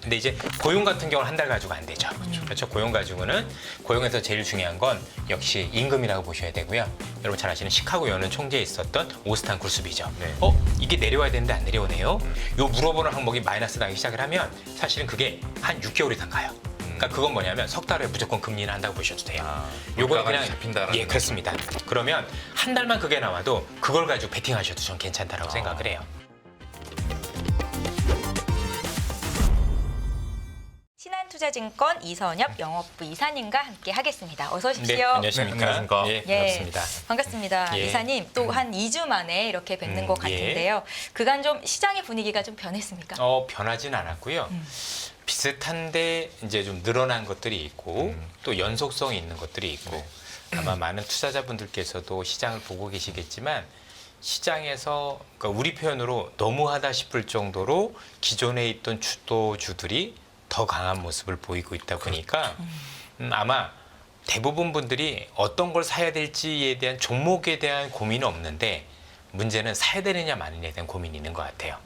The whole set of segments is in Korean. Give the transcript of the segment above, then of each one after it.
근데 이제 고용 같은 경우는 한 달 가지고 안 되죠. 그렇죠. 고용 가지고는 고용에서 제일 중요한 건 역시 임금이라고 보셔야 되고요. 여러분 잘 아시는 시카고 연은 총재에 있었던 오스탄 굴수비죠. 네. 이게 내려와야 되는데 안 내려오네요. 요 물어보는 항목이 마이너스 나기 시작을 하면 사실은 그게 한 6개월 이상 가요. 그러니까 그건 뭐냐면 석 달에 무조건 금리는 한다고 보셔도 돼요. 요거는 그냥 잡힌다라는 예, 그렇습니다. 그러면 한 달만 그게 나와도 그걸 가지고 베팅하셔도 전 괜찮다라고 생각을 해요. 신한투자증권 이선엽 영업부 이사님과 함께 하겠습니다. 어서 오십시오. 네, 안녕하십니까? 네, 안녕하십니까? 예, 예. 반갑습니다. 반갑습니다. 예. 이사님, 또 한 2주 만에 이렇게 뵙는 것 예. 같은데요. 그간 좀 시장의 분위기가 좀 변했습니까? 변하진 않았고요. 비슷한데 이제 좀 늘어난 것들이 있고 또 연속성이 있는 것들이 있고 아마 많은 투자자분들께서도 시장을 보고 계시겠지만 시장에서 그러니까 우리 표현으로 너무하다 싶을 정도로 기존에 있던 주도주들이 더 강한 모습을 보이고 있다 보니까 아마 대부분 분들이 어떤 걸 사야 될지에 대한 종목에 대한 고민은 없는데 문제는 사야 되느냐 마느냐에 대한 고민이 있는 것 같아요.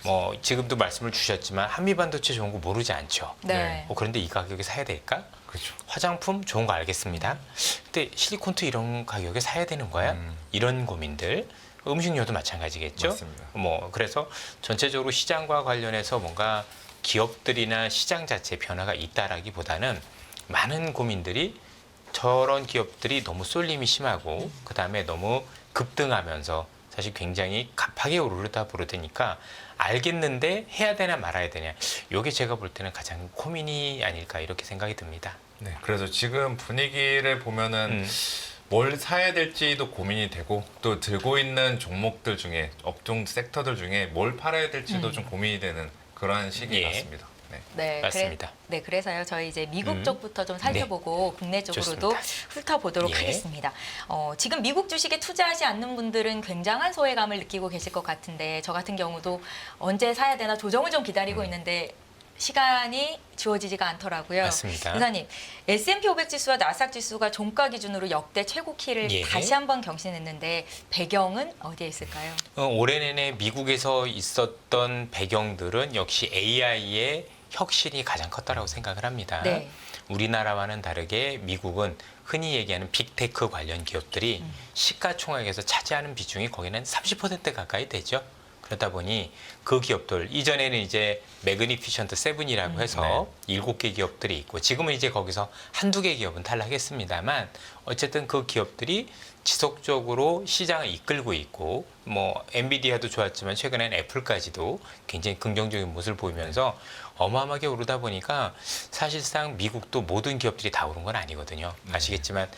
뭐 지금도 말씀을 주셨지만 한미반도체 좋은 거 모르지 않죠. 네. 그런데 이 가격에 사야 될까? 그렇죠. 화장품 좋은 거 알겠습니다. 근데 실리콘트 이런 가격에 사야 되는 거야? 이런 고민들. 음식료도 마찬가지겠죠. 맞습니다. 그래서 전체적으로 시장과 관련해서 뭔가 기업들이나 시장 자체 변화가 있다라기보다는 많은 고민들이 저런 기업들이 너무 쏠림이 심하고 그다음에 너무 급등하면서 사실 굉장히 가파르게 오르다 보르니까 알겠는데 해야 되나 말아야 되냐. 이게 제가 볼 때는 가장 고민이 아닐까 이렇게 생각이 듭니다. 네, 그래서 지금 분위기를 보면은 뭘 사야 될지도 고민이 되고 또 들고 있는 종목들 중에 업종 섹터들 중에 뭘 팔아야 될지도 좀 고민이 되는 그러한 시기 예. 같습니다. 네. 네, 맞습니다. 그래서요. 저희 이제 미국 쪽부터 좀 살펴보고 국내 쪽으로도 좋습니다. 훑어보도록 예. 하겠습니다. 지금 미국 주식에 투자하지 않는 분들은 굉장한 소외감을 느끼고 계실 것 같은데 저 같은 경우도 언제 사야 되나 조정을 좀 기다리고 있는데 시간이 주어지지가 않더라고요. 맞습니다. 이사님, S&P 500 지수와 나스닥 지수가 종가 기준으로 역대 최고 키를 예. 다시 한번 경신했는데 배경은 어디에 있을까요? 올해 내내 미국에서 있었던 배경들은 역시 AI의 혁신이 가장 컸다라고 생각을 합니다. 네. 우리나라와는 다르게 미국은 흔히 얘기하는 빅테크 관련 기업들이 시가총액에서 차지하는 비중이 거기는 30% 가까이 되죠. 그러다 보니 그 기업들 이전에는 이제 매그니피션트 세븐이라고 해서 7개 기업들이 있고 지금은 이제 거기서 한두 개 기업은 탈락했습니다만 어쨌든 그 기업들이 지속적으로 시장을 이끌고 있고 뭐 엔비디아도 좋았지만 최근엔 애플까지도 굉장히 긍정적인 모습을 보이면서 어마어마하게 오르다 보니까 사실상 미국도 모든 기업들이 다 오른 건 아니거든요. 아시겠지만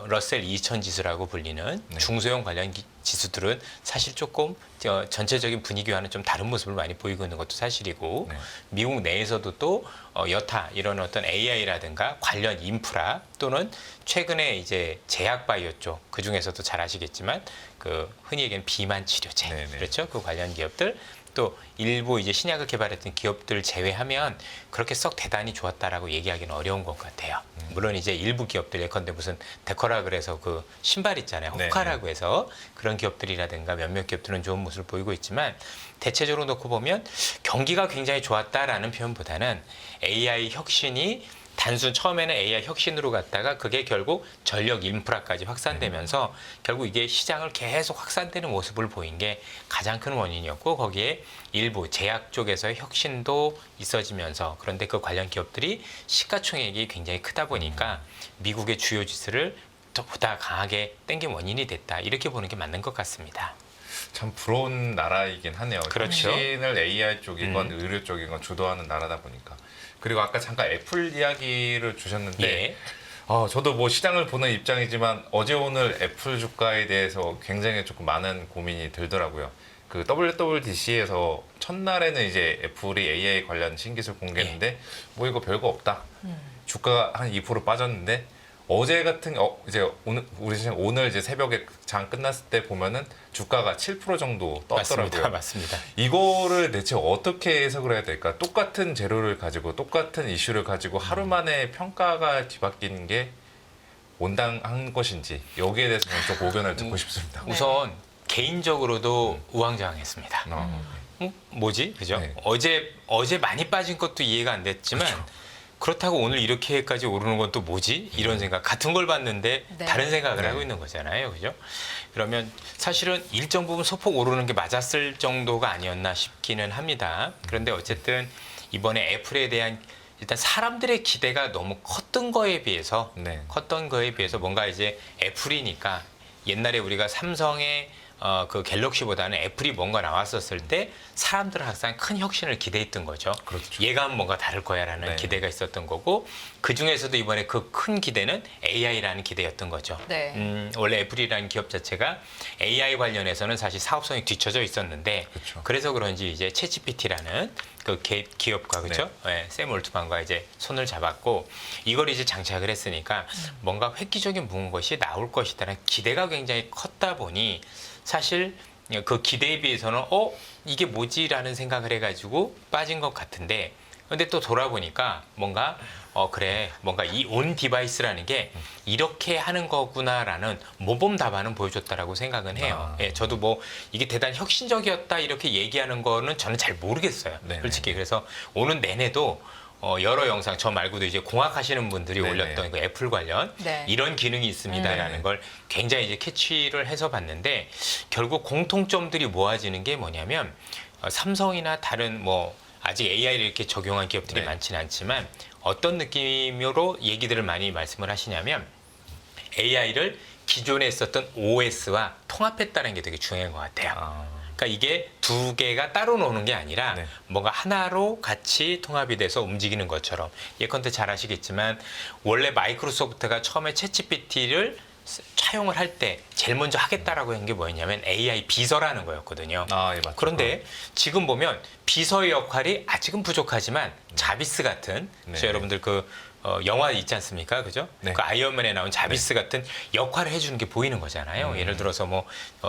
러셀 2000 지수라고 불리는 중소형 관련 지수들은 사실 조금 전체적인 분위기와는 좀 다른 모습을 많이 보이고 있는 것도 사실이고 미국 내에서도 또 여타 이런 어떤 AI라든가 관련 인프라 또는 최근에 이제 제약 바이오 쪽 그 중에서도 잘 아시겠지만 그 흔히 얘기하는 비만 치료제 네네. 그렇죠? 그 관련 기업들 또 일부 이제 신약을 개발했던 기업들 제외하면 그렇게 썩 대단히 좋았다라고 얘기하기는 어려운 것 같아요. 물론 이제 일부 기업들 예컨대 무슨 데커라 그래서 그 신발 있잖아요. 네. 호카라고 해서 그런 기업들이라든가 몇몇 기업들은 좋은 모습을 보이고 있지만 대체적으로 놓고 보면 경기가 굉장히 좋았다라는 표현보다는 AI 혁신이 단순 처음에는 AI 혁신으로 갔다가 그게 결국 전력 인프라까지 확산되면서 결국 이게 시장을 계속 확산되는 모습을 보인 게 가장 큰 원인이었고 거기에 일부 제약 쪽에서의 혁신도 있어지면서 그런데 그 관련 기업들이 시가총액이 굉장히 크다 보니까 미국의 주요 지수를 보다 강하게 땡긴 원인이 됐다 이렇게 보는 게 맞는 것 같습니다. 참 부러운 나라이긴 하네요. 그렇죠. 혁신을 AI 쪽이건 의료 쪽이건 주도하는 나라다 보니까. 그리고 아까 잠깐 애플 이야기를 주셨는데 예. 저도 뭐 시장을 보는 입장이지만 어제 오늘 애플 주가에 대해서 굉장히 조금 많은 고민이 들더라고요. 그 WWDC에서 첫날에는 이제 애플이 AI 관련 신기술 공개했는데 뭐 이거 별거 없다. 주가가 한 2% 빠졌는데 어제 같은 이제 오늘 시장 오늘 이제 새벽에 장 끝났을 때 보면은 주가가 7% 정도 떴더라고요. 맞습니다. 이거를 대체 어떻게 해석을 해야 될까? 똑같은 재료를 가지고 똑같은 이슈를 가지고 하루 만에 평가가 뒤바뀌는 게 온당한 것인지 여기에 대해서는 좀 의견을 듣고 싶습니다. 우선 개인적으로도 우왕좌왕했습니다. 뭐지? 그죠? 네. 어제 많이 빠진 것도 이해가 안 됐지만 그렇다고 오늘 이렇게까지 오르는 건 또 뭐지? 이런 생각. 같은 걸 봤는데 네. 다른 생각을 네. 하고 있는 거잖아요. 그죠? 그러면 사실은 일정 부분 소폭 오르는 게 맞았을 정도가 아니었나 싶기는 합니다. 그런데 어쨌든 이번에 애플에 대한 일단 사람들의 기대가 너무 컸던 거에 비해서 네. 뭔가 이제 애플이니까 옛날에 우리가 삼성의 그 갤럭시보다는 애플이 뭔가 나왔었을 때 사람들은 항상 큰 혁신을 기대했던 거죠. 그렇죠. 얘가 뭔가 다를 거야라는 네. 기대가 있었던 거고 그 중에서도 이번에 그 큰 기대는 AI라는 기대였던 거죠. 네. 원래 애플이라는 기업 자체가 AI 관련해서는 사실 사업성이 뒤처져 있었는데 그렇죠. 그래서 그런지 이제 챗GPT라는 그 기업과 그죠? 네. 샘 올트만과 이제 손을 잡았고 이걸 이제 장착을 했으니까 뭔가 획기적인 무엇이 나올 것이다라는 기대가 굉장히 컸다 보니 사실 그 기대에 비해서는 이게 뭐지라는 생각을 해가지고 빠진 것 같은데 근데 또 돌아보니까 뭔가 그래 뭔가 이 온 디바이스라는 게 이렇게 하는 거구나라는 모범 답안은 보여줬다라고 생각은 해요. 예, 저도 뭐 이게 대단히 혁신적이었다 이렇게 얘기하는 거는 저는 잘 모르겠어요. 네네. 솔직히 그래서 오는 내내도 여러 영상 저 말고도 이제 공학하시는 분들이 네네. 올렸던 그 애플 관련 네. 이런 기능이 있습니다라는 네. 걸 굉장히 이제 캐치를 해서 봤는데 결국 공통점들이 모아지는 게 뭐냐면 삼성이나 다른 뭐 아직 AI를 이렇게 적용한 기업들이 네. 많지는 않지만 어떤 느낌으로 얘기들을 많이 말씀을 하시냐면 AI를 기존에 있었던 OS와 통합했다는 게 되게 중요한 것 같아요. 그러니까 이게 두 개가 따로 노는 게 아니라 네. 뭔가 하나로 같이 통합이 돼서 움직이는 것처럼 예컨대 잘 아시겠지만 원래 마이크로소프트가 처음에 챗GPT를 차용을 할 때 제일 먼저 하겠다라고 한 게 뭐였냐면 AI 비서라는 거였거든요. 아, 예, 맞죠. 그런데 지금 보면 비서의 역할이 아직은 부족하지만 자비스 같은 네. 그래서 여러분들 그 영화 있지 않습니까? 그죠? 네. 그 아이언맨에 나온 자비스 같은 역할을 해주는 게 보이는 거잖아요. 예를 들어서 뭐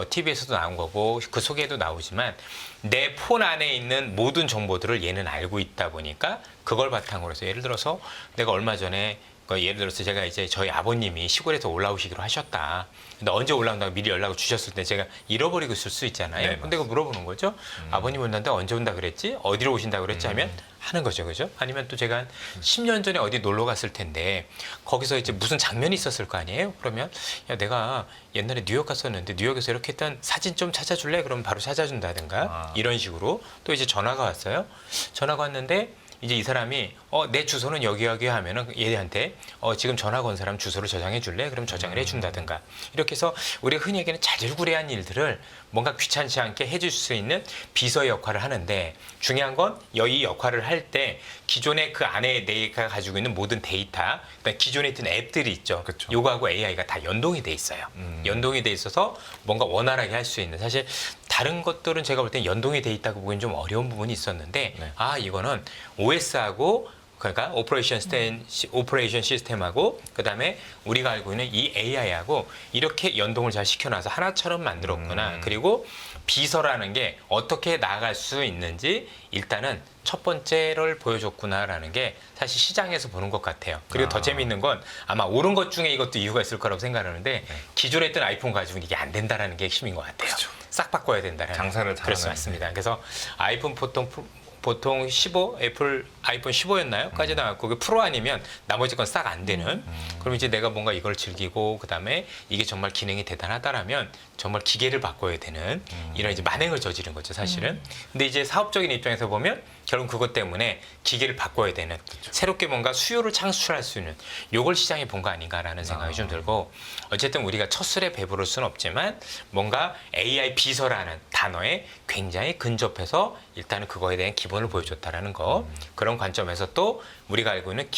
TV에서도 나온 거고 그 속에도 나오지만 내 폰 안에 있는 모든 정보들을 얘는 알고 있다 보니까 그걸 바탕으로 해서 예를 들어서 내가 얼마 전에 예를 들어서 제가 이제 저희 아버님이 시골에서 올라오시기로 하셨다. 근데 언제 올라온다고 미리 연락을 주셨을 때 제가 잃어버리고 있을 수 있잖아요. 네, 근데 그거 물어보는 거죠. 아버님 온다는데 언제 온다 그랬지? 어디로 오신다 그랬지? 하면 하는 거죠. 그죠? 아니면 또 제가 한 10년 전에 어디 놀러 갔을 텐데 거기서 이제 무슨 장면이 있었을 거 아니에요? 그러면 야, 내가 옛날에 뉴욕 갔었는데 뉴욕에서 이렇게 했던 사진 좀 찾아줄래? 그러면 바로 찾아준다든가 이런 식으로 또 이제 전화가 왔어요. 전화가 왔는데 이제 이 사람이 내 주소는 여기 하면은 얘한테 지금 전화 건 사람 주소를 저장해 줄래? 그럼 저장을 해 준다든가. 이렇게 해서 우리가 흔히 얘기하는 자질구레한 일들을 뭔가 귀찮지 않게 해줄 수 있는 비서의 역할을 하는데 중요한 건 이 역할을 할 때 기존에 그 안에 내가 가지고 있는 모든 데이터, 그다음에 기존에 있던 앱들이 있죠. 그쵸. 요거하고 AI가 다 연동이 돼 있어요. 연동이 돼 있어서 뭔가 원활하게 할 수 있는 사실 다른 것들은 제가 볼 땐 연동이 돼 있다고 보기엔 좀 어려운 부분이 있었는데 네. 이거는 OS하고 그러니까 오퍼레이션 시스템하고 그다음에 우리가 알고 있는 이 AI하고 이렇게 연동을 잘 시켜놔서 하나처럼 만들었구나. 그리고 비서라는 게 어떻게 나아갈 수 있는지 일단은 첫 번째를 보여줬구나라는 게 사실 시장에서 보는 것 같아요. 그리고 더 재미있는 건 아마 옳은 것 중에 이것도 이유가 있을 거라고 생각하는데 기존에 있던 아이폰 가지고는 이게 안 된다라는 게 핵심인 것 같아요. 싹 바꿔야 된다라는. 장사를 잘하는. 그래서 맞습니다. 그래서 아이폰 보통 15 애플 아이폰 15였나요? 까지 나왔고 그 프로 아니면 나머지 건 싹 안 되는. 그럼 이제 내가 뭔가 이걸 즐기고 그다음에 이게 정말 기능이 대단하다라면 정말 기계를 바꿔야 되는 이런 이제 만행을 저지른 거죠, 사실은. 근데 이제 사업적인 입장에서 보면 결국 그것 때문에 기계를 바꿔야 되는 새롭게 뭔가 수요를 창출할 수 있는 요걸 시장이 본 거 아닌가라는 생각이 좀 들고 어쨌든 우리가 첫 술에 배부를 수는 없지만 뭔가 AI 비서라는 단어에 굉장히 근접해서 일단은 그거에 대한 기본을 보여줬다라는 거 그런 관점에서 또 우리가 알고 있는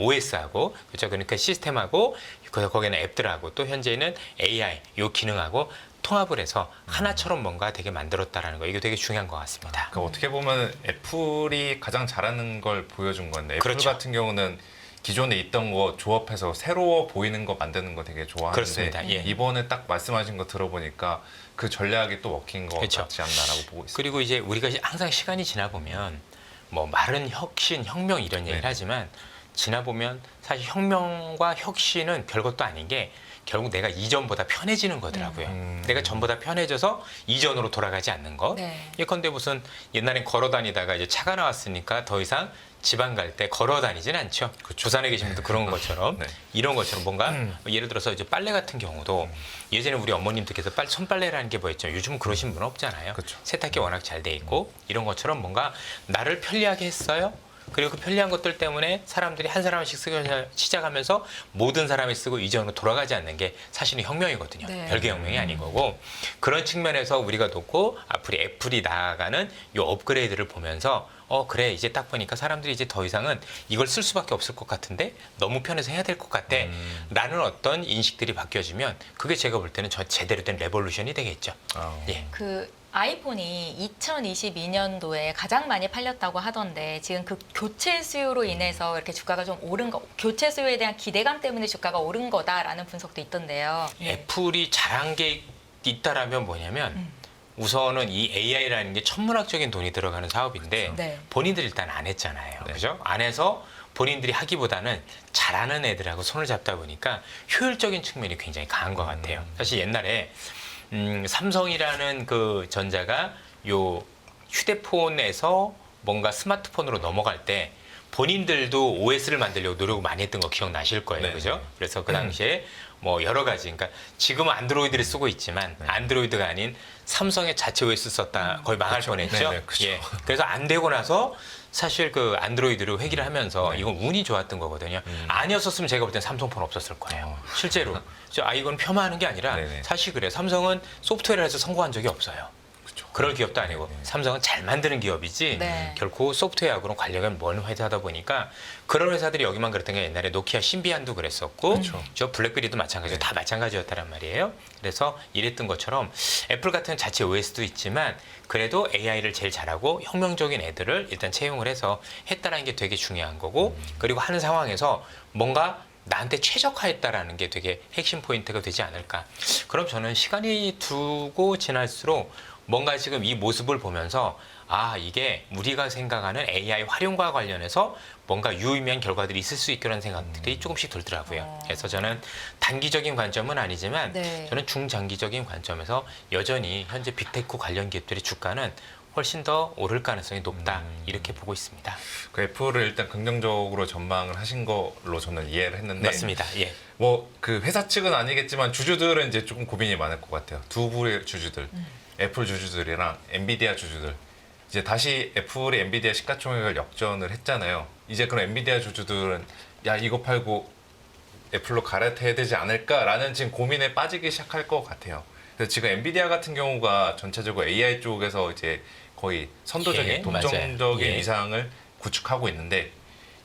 OS하고 그렇죠 그러니까 시스템하고 거기에는 앱들하고 또 현재는 AI 요 기능하고 통합을 해서 하나처럼 뭔가 되게 만들었다라는 거 이게 되게 중요한 것 같습니다. 그러니까 어떻게 보면 애플이 가장 잘하는 걸 보여준 건데 애플 그렇죠. 같은 경우는 기존에 있던 거 조합해서 새로워 보이는 거 만드는 거 되게 좋아하는데 그렇습니다. 예. 이번에 딱 말씀하신 거 들어보니까 그 전략이 또 먹힌 거 그렇죠. 같지 않나라고 보고 있습니다. 그리고 이제 우리가 항상 시간이 지나 보면 뭐 말은 혁신, 혁명 이런 얘기를 네. 하지만 지나 보면 사실 혁명과 혁신은 별것도 아닌 게 결국 내가 이전보다 편해지는 거더라고요. 내가 전보다 편해져서 이전으로 돌아가지 않는 것. 네. 예컨대 무슨 옛날엔 걸어 다니다가 이제 차가 나왔으니까 더 이상 지방 갈 때 걸어 다니진 않죠. 부산에 계신 분도 그런 것처럼 네. 이런 것처럼 뭔가 예를 들어서 이제 빨래 같은 경우도 예전에 우리 어머님들께서 손빨래라는 게 뭐였죠. 요즘은 그러신 분은 없잖아요. 그쵸. 세탁기 워낙 잘 돼 있고 이런 것처럼 뭔가 나를 편리하게 했어요. 그리고 그 편리한 것들 때문에 사람들이 한 사람씩 쓰기 시작하면서 모든 사람이 쓰고 이전으로 돌아가지 않는 게 사실은 혁명이거든요. 네. 별개 혁명이 아닌 거고 그런 측면에서 우리가 놓고 앞으로 애플이 나아가는 이 업그레이드를 보면서 그래 이제 딱 보니까 사람들이 이제 더 이상은 이걸 쓸 수밖에 없을 것 같은데 너무 편해서 해야 될 것 같아 라는 어떤 인식들이 바뀌어지면 그게 제가 볼 때는 제대로 된 레볼루션이 되겠죠. 예. 그 아이폰이 2022년도에 가장 많이 팔렸다고 하던데 지금 그 교체 수요로 인해서 이렇게 주가가 좀 오른 거, 교체 수요에 대한 기대감 때문에 주가가 오른 거다라는 분석도 있던데요. 애플이 잘한 게 있다라면 뭐냐면 우선은 이 AI라는 게 천문학적인 돈이 들어가는 사업인데 네. 본인들이 일단 안 했잖아요. 네. 그죠? 안 해서 본인들이 하기보다는 잘하는 애들하고 손을 잡다 보니까 효율적인 측면이 굉장히 강한 것 같아요. 사실 옛날에 삼성이라는 그 전자가 요 휴대폰에서 뭔가 스마트폰으로 넘어갈 때 본인들도 OS를 만들려고 노력을 많이 했던 거 기억나실 거예요. 네. 그죠? 그래서 그 당시에 뭐 여러 가지, 그러니까 지금은 안드로이드를 쓰고 있지만 안드로이드가 아닌 삼성의 자체 OS 썼다 거의 망할 뻔했죠. 네, 네, 그쵸. 예. 그래서 안 되고 나서 사실 그 안드로이드를 회귀를 하면서 이건 운이 좋았던 거거든요. 아니었었으면 제가 볼 땐 삼성폰 없었을 거예요. 실제로. 이건 폄하하는 게 아니라 네네. 사실 그래요. 삼성은 소프트웨어를 해서 성공한 적이 없어요. 그쵸. 그럴 기업도 아니고 삼성은 잘 만드는 기업이지 네. 결코 소프트웨어하고는 관련은 먼 회사다 보니까 그런 회사들이 여기만 그랬던 게 옛날에 노키아 신비안도 그랬었고 저 블랙베리도 마찬가지고 다 마찬가지였다란 말이에요. 그래서 이랬던 것처럼 애플 같은 자체 OS도 있지만 그래도 AI를 제일 잘하고 혁명적인 애들을 일단 채용을 해서 했다라는 게 되게 중요한 거고 그리고 하는 상황에서 뭔가 나한테 최적화했다라는 게 되게 핵심 포인트가 되지 않을까. 그럼 저는 시간이 두고 지날수록 뭔가 지금 이 모습을 보면서 이게 우리가 생각하는 AI 활용과 관련해서 뭔가 유의미한 결과들이 있을 수 있겠다는 생각들이 조금씩 들더라고요. 그래서 저는 단기적인 관점은 아니지만 네. 저는 중장기적인 관점에서 여전히 현재 빅테크 관련 기업들의 주가는 훨씬 더 오를 가능성이 높다 이렇게 보고 있습니다. 그 애플을 일단 긍정적으로 전망을 하신 걸로 저는 이해를 했는데 맞습니다. 예. 뭐 그 회사 측은 아니겠지만 주주들은 이제 조금 고민이 많을 것 같아요. 두 부의 주주들, 애플 주주들이랑 엔비디아 주주들. 이제 다시 애플이 엔비디아 시가총액을 역전을 했잖아요. 이제 그럼 엔비디아 주주들은 야 이거 팔고 애플로 갈아타야 되지 않을까라는 지금 고민에 빠지기 시작할 것 같아요. 그래서 지금 엔비디아 같은 경우가 전체적으로 AI 쪽에서 이제 거의 선도적인 예, 독점적인 맞아요. 예. 위상을 구축하고 있는데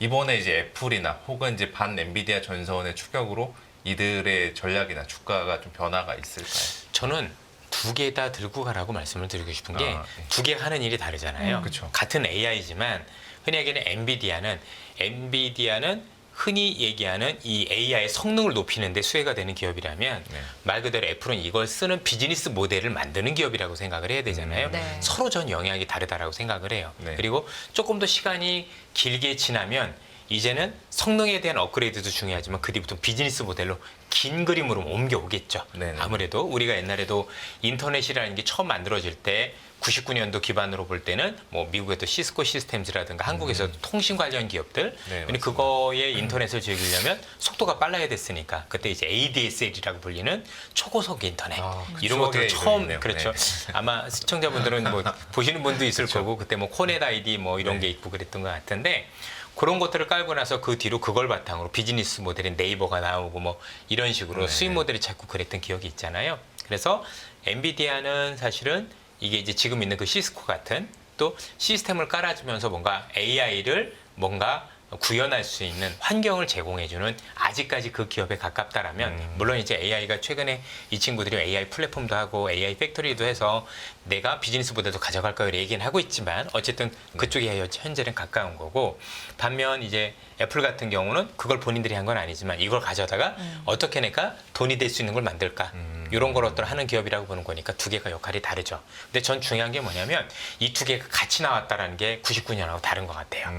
이번에 이제 애플이나 혹은 이제 반 엔비디아 전선의 추격으로 이들의 전략이나 주가가 좀 변화가 있을까요? 저는 두 개 다 들고 가라고 말씀을 드리고 싶은 게 네. 두 개 하는 일이 다르잖아요. 그쵸. 같은 AI지만 흔히 얘기하는 엔비디아는 흔히 얘기하는 이 AI의 성능을 높이는 데 수혜가 되는 기업이라면 네. 말 그대로 애플은 이걸 쓰는 비즈니스 모델을 만드는 기업이라고 생각을 해야 되잖아요. 네. 서로 전 영향이 다르다라고 생각을 해요. 네. 그리고 조금 더 시간이 길게 지나면 이제는 성능에 대한 업그레이드도 중요하지만 그 뒤부터 비즈니스 모델로 긴 그림으로 옮겨오겠죠. 네네. 아무래도 우리가 옛날에도 인터넷이라는 게 처음 만들어질 때 99년도 기반으로 볼 때는 뭐 미국에도 시스코 시스템즈라든가 한국에서 통신 관련 기업들 네, 근데 그거에 인터넷을 즐기려면 속도가 빨라야 됐으니까 그때 이제 ADSL이라고 불리는 초고속 인터넷 그 이런 것들을 추억의 처음 이름이네요. 그렇죠. 네. 아마 시청자분들은 뭐 보시는 분도 있을 그렇죠. 거고 그때 뭐 코넷 아이디 뭐 이런 네. 게 있고 그랬던 것 같은데 그런 것들을 깔고 나서 그 뒤로 그걸 바탕으로 비즈니스 모델인 네이버가 나오고 뭐 이런 식으로 네. 수입 모델이 자꾸 그랬던 기억이 있잖아요. 그래서 엔비디아는 사실은 이게 이제 지금 있는 그 시스코 같은 또 시스템을 깔아주면서 뭔가 AI를 뭔가 구현할 수 있는 환경을 제공해주는 아직까지 그 기업에 가깝다라면 물론 이제 AI가 최근에 이 친구들이 AI 플랫폼도 하고 AI 팩토리도 해서 내가 비즈니스 모델도 가져갈 거를 얘기는 하고 있지만 어쨌든 그쪽에 현재는 가까운 거고 반면 이제 애플 같은 경우는 그걸 본인들이 한 건 아니지만 이걸 가져다가 어떻게 내가 돈이 될 수 있는 걸 만들까 이런 걸 어떤 하는 기업이라고 보는 거니까 두 개가 역할이 다르죠. 근데 전 중요한 게 뭐냐면 이 두 개가 같이 나왔다라는 게 99년하고 다른 것 같아요.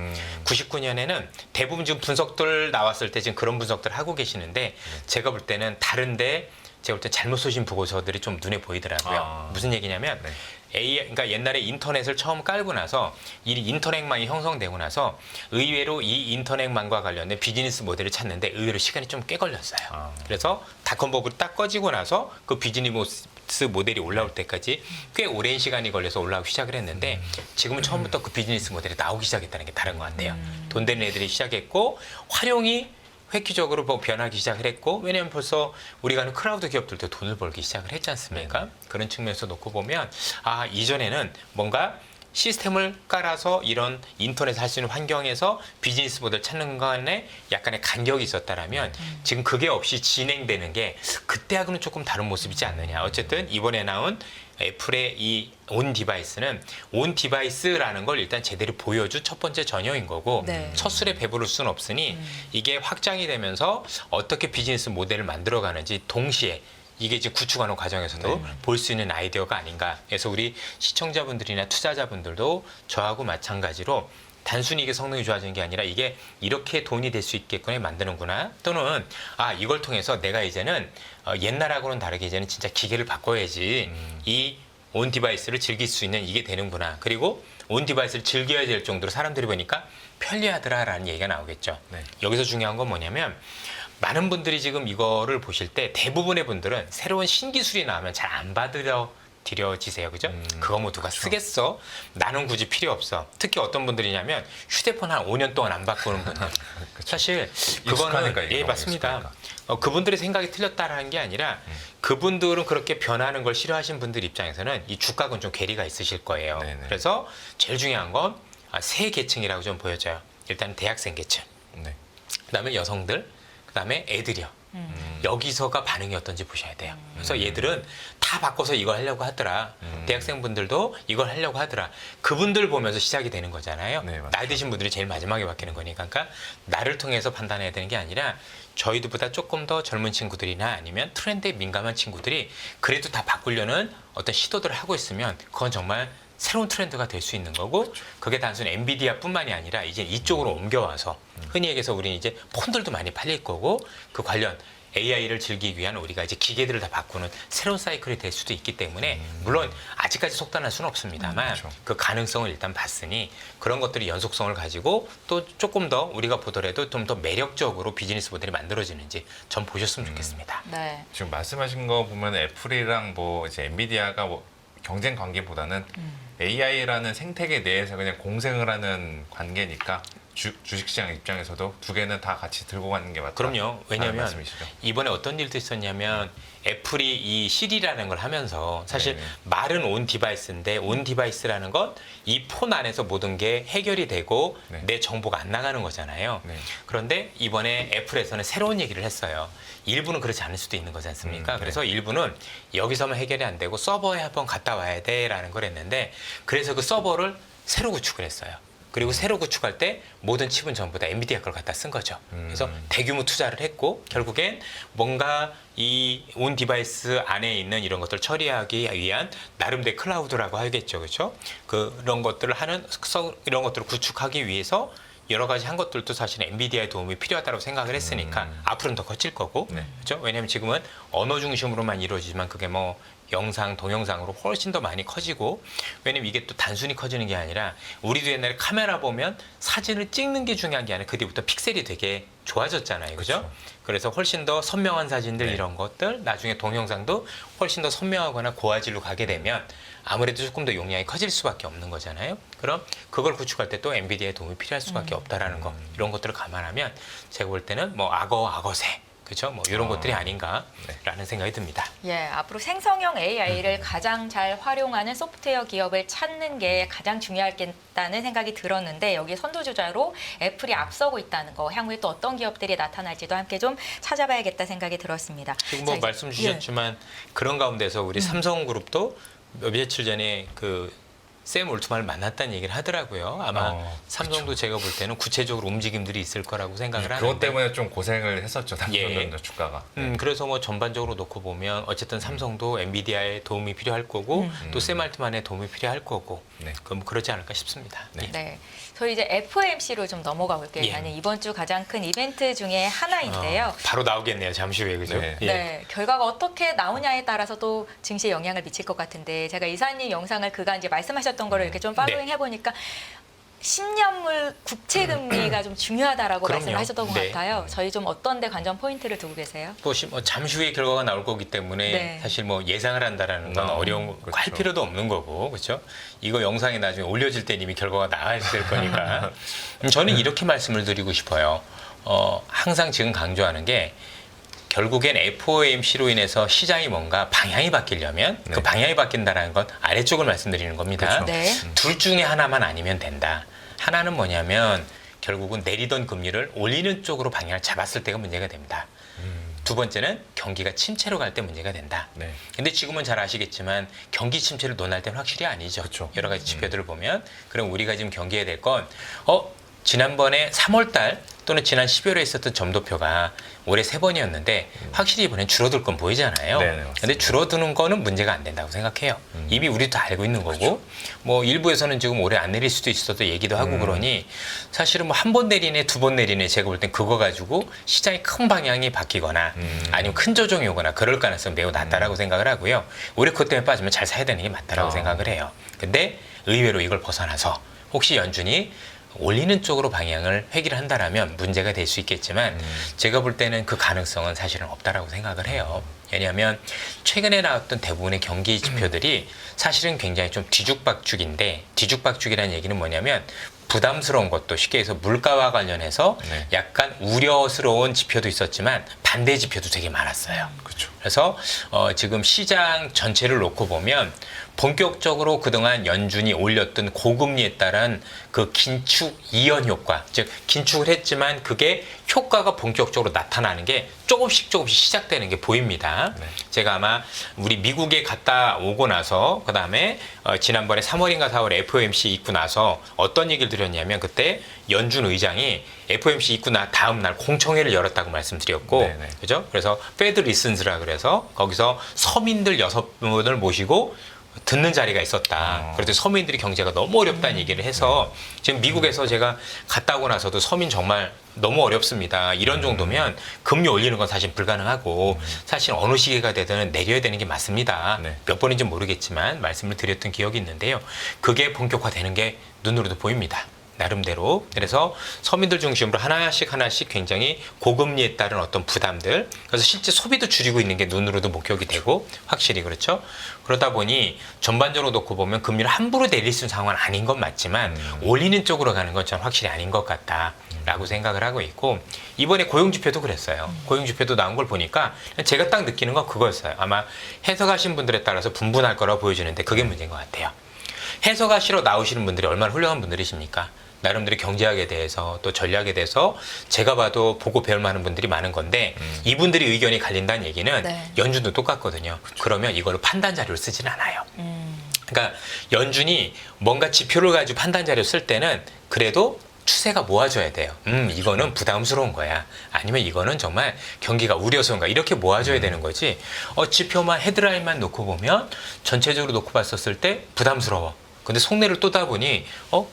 99년에는 대부분 지금 분석들 나왔을 때 지금 그런 분석들 하고 계시는데 제가 볼 때는 다른데 제가 볼 때 잘못 쏘신 보고서들이 좀 눈에 보이더라고요. 무슨 얘기냐면 네. 그러니까 옛날에 인터넷을 처음 깔고 나서 이 인터넷망이 형성되고 나서 의외로 이 인터넷망과 관련된 비즈니스 모델을 찾는데 의외로 시간이 좀 꽤 걸렸어요. 그래서 닷컴버블이 딱 꺼지고 나서 그 비즈니스 모델이 올라올 때까지 꽤 오랜 시간이 걸려서 올라오기 시작을 했는데 지금은 처음부터 그 비즈니스 모델이 나오기 시작했다는 게 다른 것 같아요. 돈 되는 애들이 시작했고 활용이 획기적으로 뭐 변하기 시작을 했고 왜냐하면 벌써 우리가 하는 클라우드 기업들도 돈을 벌기 시작을 했지 않습니까? 그런 측면에서 놓고 보면 이전에는 뭔가 시스템을 깔아서 이런 인터넷을 할 수 있는 환경에서 비즈니스 모델 찾는 거에 약간의 간격이 있었다라면 지금 그게 없이 진행되는 게 그때하고는 조금 다른 모습이지 않느냐. 어쨌든 이번에 나온 애플의 이 온 디바이스는 온 디바이스라는 걸 일단 제대로 보여준 첫 번째 전형인 거고 네. 첫 술에 배부를 수는 없으니 이게 확장이 되면서 어떻게 비즈니스 모델을 만들어가는지 동시에 이게 이제 구축하는 과정에서도 볼 수 있는 아이디어가 아닌가. 그래서 우리 시청자분들이나 투자자분들도 저하고 마찬가지로 단순히 이게 성능이 좋아지는 게 아니라 이게 이렇게 돈이 될 수 있게끔 만드는구나. 또는 이걸 통해서 내가 이제는 옛날하고는 다르게 이제는 진짜 기계를 바꿔야지 이 온 디바이스를 즐길 수 있는 이게 되는구나. 그리고 온 디바이스를 즐겨야 될 정도로 사람들이 보니까 편리하더라라는 얘기가 나오겠죠. 네. 여기서 중요한 건 뭐냐면 많은 분들이 지금 이거를 보실 때 대부분의 분들은 새로운 신기술이 나오면 잘 안 받아들여지세요. 그죠? 그거 뭐 누가 쓰겠어? 나는 굳이 필요 없어. 특히 어떤 분들이냐면 휴대폰 한 5년 동안 안 바꾸는 분들. 사실 그거는 익숙하니까, 이게 너무 맞습니다. 익숙하니까. 그분들의 생각이 틀렸다라는 게 아니라 그분들은 그렇게 변하는 걸 싫어하신 분들 입장에서는 이 주가는 좀 괴리가 있으실 거예요. 네네. 그래서 제일 중요한 건 세 계층이라고 좀 보여져요. 일단 대학생 계층, 네. 그다음에 여성들, 그다음에 애들이요. 여기서가 반응이 어떤지 보셔야 돼요. 그래서 얘들은 다 바꿔서 이걸 하려고 하더라. 대학생분들도 이걸 하려고 하더라. 그분들 보면서 시작이 되는 거잖아요. 네, 맞죠. 나이 드신 분들이 제일 마지막에 바뀌는 거니까. 그러니까 나를 통해서 판단해야 되는 게 아니라 저희들보다 조금 더 젊은 친구들이나 아니면 트렌드에 민감한 친구들이 그래도 다 바꾸려는 어떤 시도들을 하고 있으면 그건 정말 새로운 트렌드가 될 수 있는 거고 그게 단순 엔비디아뿐만이 아니라 이제 이쪽으로 옮겨와서 흔히 얘기해서 우리는 이제 폰들도 많이 팔릴 거고 그 관련 AI를 즐기기 위한 우리가 이제 기계들을 다 바꾸는 새로운 사이클이 될 수도 있기 때문에 물론 아직까지 속단할 수는 없습니다만 그렇죠. 그 가능성을 일단 봤으니 그런 것들이 연속성을 가지고 또 조금 더 우리가 보더라도 좀 더 매력적으로 비즈니스 모델이 만들어지는지 전 보셨으면 좋겠습니다. 네. 지금 말씀하신 거 보면 애플이랑 뭐 이제 엔비디아가 뭐 경쟁 관계보다는 AI라는 생태계 내에서 그냥 공생을 하는 관계니까 주식시장 입장에서도 두 개는 다 같이 들고 가는 게 맞다. 그럼요. 왜냐하면 말씀이시죠. 이번에 어떤 일도 있었냐면 애플이 이 시리라는 걸 하면서 사실 네네. 말은 온 디바이스인데 온 디바이스라는 건 이 폰 안에서 모든 게 해결이 되고 네. 내 정보가 안 나가는 거잖아요. 네. 그런데 이번에 애플에서는 새로운 얘기를 했어요. 일부는 그렇지 않을 수도 있는 거지 않습니까? 네. 그래서 일부는 여기서만 해결이 안 되고 서버에 한번 갔다 와야 돼라는 걸 했는데 그래서 그 서버를 새로 구축을 했어요. 그리고 새로 구축할 때 모든 칩은 전부 다 엔비디아 걸 갖다 쓴 거죠. 그래서 대규모 투자를 했고 결국엔 뭔가 이 온 디바이스 안에 있는 이런 것들을 처리하기 위한 나름대로 클라우드라고 하겠죠. 그렇죠? 그런 것들을 하는 이런 것들을 구축하기 위해서 여러 가지 한 것들도 사실 엔비디아의 도움이 필요하다고 생각을 했으니까 앞으로는 더 커질 거고 네. 그렇죠? 왜냐하면 지금은 언어 중심으로만 이루어지지만 그게 뭐 영상, 동영상으로 훨씬 더 많이 커지고 왜냐면 이게 또 단순히 커지는 게 아니라 우리도 옛날에 카메라 보면 사진을 찍는 게 중요한 게 아니라 그 뒤부터 픽셀이 되게 좋아졌잖아요. 그죠? 그렇죠. 그래서 훨씬 더 선명한 사진들 네. 이런 것들 나중에 동영상도 훨씬 더 선명하거나 고화질로 가게 되면 아무래도 조금 더 용량이 커질 수밖에 없는 거잖아요. 그럼 그걸 구축할 때 또 엔비디아의 도움이 필요할 수밖에 없다라는 거 이런 것들을 감안하면 제가 볼 때는 뭐 악어새 그렇죠? 뭐 이런 것들이 아닌가라는 생각이 듭니다. 예, 앞으로 생성형 AI를 가장 잘 활용하는 소프트웨어 기업을 찾는 게 가장 중요하겠다는 생각이 들었는데 여기 선두주자로 애플이 앞서고 있다는 거 향후에 또 어떤 기업들이 나타날지도 함께 좀 찾아봐야겠다 생각이 들었습니다. 지금 뭐 자, 이제- 말씀 주셨지만 그런 가운데서 우리 삼성그룹도 며칠 전에 그 샘 올트만을 만났다는 얘기를 하더라고요. 아마 삼성도 그쵸. 제가 볼 때는 구체적으로 움직임들이 있을 거라고 생각을 하는데 그것 때문에 좀 고생을 했었죠. 삼성전자 예. 주가가. 그래서 뭐 전반적으로 놓고 보면 어쨌든 삼성도 엔비디아의 도움이 필요할 거고 또 샘 알트만의 도움이 필요할 거고 네. 그럼 그러지 않을까 싶습니다. 네. 네. 저희 이제 FOMC로 좀 넘어가 볼게요. 예. 나는 이번 주 가장 큰 이벤트 중에 하나인데요. 바로 나오겠네요. 잠시 후에 그죠? 네. 예. 네, 결과가 어떻게 나오냐에 따라서 또 증시에 영향을 미칠 것 같은데 제가 이사님 영상을 그간 이제 말씀하셨던 거를 이렇게 좀 팔로잉 네. 해보니까 10년물 국채 금리가 좀 중요하다라고 그럼요. 말씀을 하셨던 것 네. 같아요. 저희 좀 어떤 데 관전 포인트를 두고 계세요? 또 잠시 후에 결과가 나올 거기 때문에 네. 사실 뭐 예상을 한다라는 건 어려운 거, 그렇죠. 할 필요도 없는 거고 그렇죠? 이거 영상이 나중에 올려질 때 이미 결과가 나와 있을 거니까 저는 이렇게 말씀을 드리고 싶어요. 항상 지금 강조하는 게 결국엔 FOMC로 인해서 시장이 뭔가 방향이 바뀌려면 네. 그 방향이 바뀐다는 건 아래쪽을 말씀드리는 겁니다. 그렇죠. 네. 둘 중에 하나만 아니면 된다. 하나는 뭐냐면 결국은 내리던 금리를 올리는 쪽으로 방향을 잡았을 때가 문제가 됩니다. 두 번째는 경기가 침체로 갈 때 문제가 된다. 네. 근데 지금은 잘 아시겠지만 경기 침체를 논할 때는 확실히 아니죠. 그쵸. 여러 가지 지표들을 보면 그럼 우리가 지금 경계해야 될 건 지난번에 3월 달 또는 지난 12월에 있었던 점도표가 올해 3번이었는데 확실히 이번엔 줄어들 건 보이잖아요. 네네, 맞습니다. 근데 줄어드는 거는 문제가 안 된다고 생각해요. 이미 우리도 다 알고 있는 거고 뭐 일부에서는 지금 올해 안 내릴 수도 있어도 얘기도 하고 그러니 사실은 뭐 한 번 내리네 두 번 내리네 제가 볼 땐 그거 가지고 시장이 큰 방향이 바뀌거나 아니면 큰 조정이 오거나 그럴 가능성이 매우 낮다라고 생각을 하고요. 올해 그것 때문에 빠지면 잘 사야 되는 게 맞다라고 생각을 해요. 근데 의외로 이걸 벗어나서 혹시 연준이 올리는 쪽으로 방향을 회귀를 한다라면 문제가 될 수 있겠지만 제가 볼 때는 그 가능성은 사실은 없다라고 생각을 해요. 왜냐하면 최근에 나왔던 대부분의 경기 지표들이 사실은 굉장히 좀 뒤죽박죽인데 뒤죽박죽이라는 얘기는 뭐냐면 부담스러운 것도 쉽게 해서 물가와 관련해서 네. 약간 우려스러운 지표도 있었지만 반대 지표도 되게 많았어요. 그렇죠. 그래서 지금 시장 전체를 놓고 보면 본격적으로 그동안 연준이 올렸던 고금리에 따른 그 긴축 이연 효과, 즉 긴축을 했지만 그게 효과가 본격적으로 나타나는 게 조금씩 시작되는 게 보입니다. 네. 제가 아마 우리 미국에 갔다 오고 나서 그다음에 지난번에 3월인가 4월에 FOMC 있고 나서 어떤 얘기를 드렸냐면 그때 연준 의장이 FOMC 있고 나 다음 날 공청회를 열었다고 말씀드렸고 네네. 그죠? 그래서 페드 리슨즈라 그래서 거기서 서민들 6분을 모시고 듣는 자리가 있었다. 그런데 서민들이 경제가 너무 어렵다는 얘기를 해서 지금 미국에서 제가 갔다 오고 나서도 서민 정말 너무 어렵습니다. 이런 정도면 금리 올리는 건 사실 불가능하고 사실 어느 시기가 되든 내려야 되는 게 맞습니다. 네. 몇 번인지 모르겠지만 말씀을 드렸던 기억이 있는데요. 그게 본격화되는 게 눈으로도 보입니다. 나름대로. 그래서 서민들 중심으로 하나씩 굉장히 고금리에 따른 어떤 부담들, 그래서 실제 소비도 줄이고 있는 게 눈으로도 목격이 되고 확실히 그렇죠. 그러다 보니 전반적으로 놓고 보면 금리를 함부로 내릴 수 있는 상황은 아닌 건 맞지만 올리는 쪽으로 가는 건 전 확실히 아닌 것 같다라고 생각을 하고 있고 이번에 고용지표도 그랬어요. 고용지표도 나온 걸 보니까 제가 딱 느끼는 건 그거였어요. 아마 해석하신 분들에 따라서 분분할 거라고 보여지는데 그게 문제인 것 같아요. 해석하시러 나오시는 분들이 얼마나 훌륭한 분들이십니까? 나름대로 경제학에 대해서 또 전략에 대해서 제가 봐도 보고 배울 만한 분들이 많은 건데 이분들이 의견이 갈린다는 얘기는 네. 연준도 똑같거든요. 그러면 이걸로 판단 자료를 쓰진 않아요. 그러니까 연준이 뭔가 지표를 가지고 판단 자료 쓸 때는 그래도 추세가 모아줘야 돼요. 이거는 부담스러운 거야. 아니면 이거는 정말 경기가 우려스러운 거야. 이렇게 모아줘야 되는 거지. 지표만 헤드라인만 놓고 보면 전체적으로 놓고 봤었을 때 부담스러워. 근데 속내를 또다 보니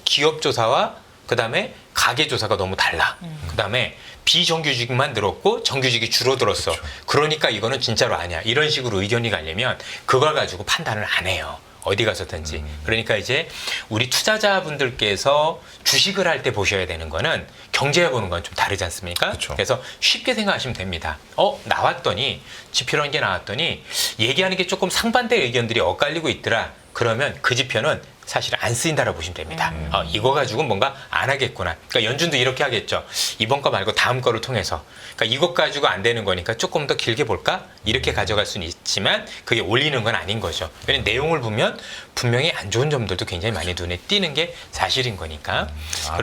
기업 조사와 그다음에 가계 조사가 너무 달라. 그다음에 비정규직만 늘었고 정규직이 줄어들었어. 그러니까 이거는 진짜로 아니야. 이런 식으로 의견이 가려면 그걸 가지고 판단을 안 해요. 어디 가서든지. 그러니까 이제 우리 투자자분들께서 주식을 할 때 보셔야 되는 거는 경제 보는 건 좀 다르지 않습니까? 그쵸. 그래서 쉽게 생각하시면 됩니다. 나왔더니 지표라는 게 나왔더니 얘기하는 게 조금 상반대 의견들이 엇갈리고 있더라. 그러면 그 지표는 사실 안 쓰인다라고 보시면 됩니다. 이거 가지고 뭔가 안 하겠구나. 그러니까 연준도 이렇게 하겠죠. 이번 거 말고 다음 거를 통해서. 그러니까 이것 가지고 안 되는 거니까 조금 더 길게 볼까? 이렇게 가져갈 수는 있지만 그게 올리는 건 아닌 거죠. 왜냐면 내용을 보면 분명히 안 좋은 점들도 굉장히 많이 눈에 띄는 게 사실인 거니까.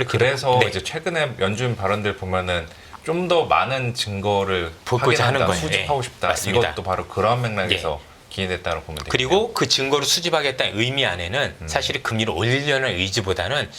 그래서 네. 이제 최근에 연준 발언들 보면은 좀 더 많은 증거를 보고자 하는 확인한다, 거예요. 수집하고 예, 싶다. 맞습니다. 이것도 바로 그런 맥락에서 기인했다고 보면 되겠네요. 그리고 그 증거를 수집하겠다는 의미 안에는 사실 금리를 올리려는 의지보다는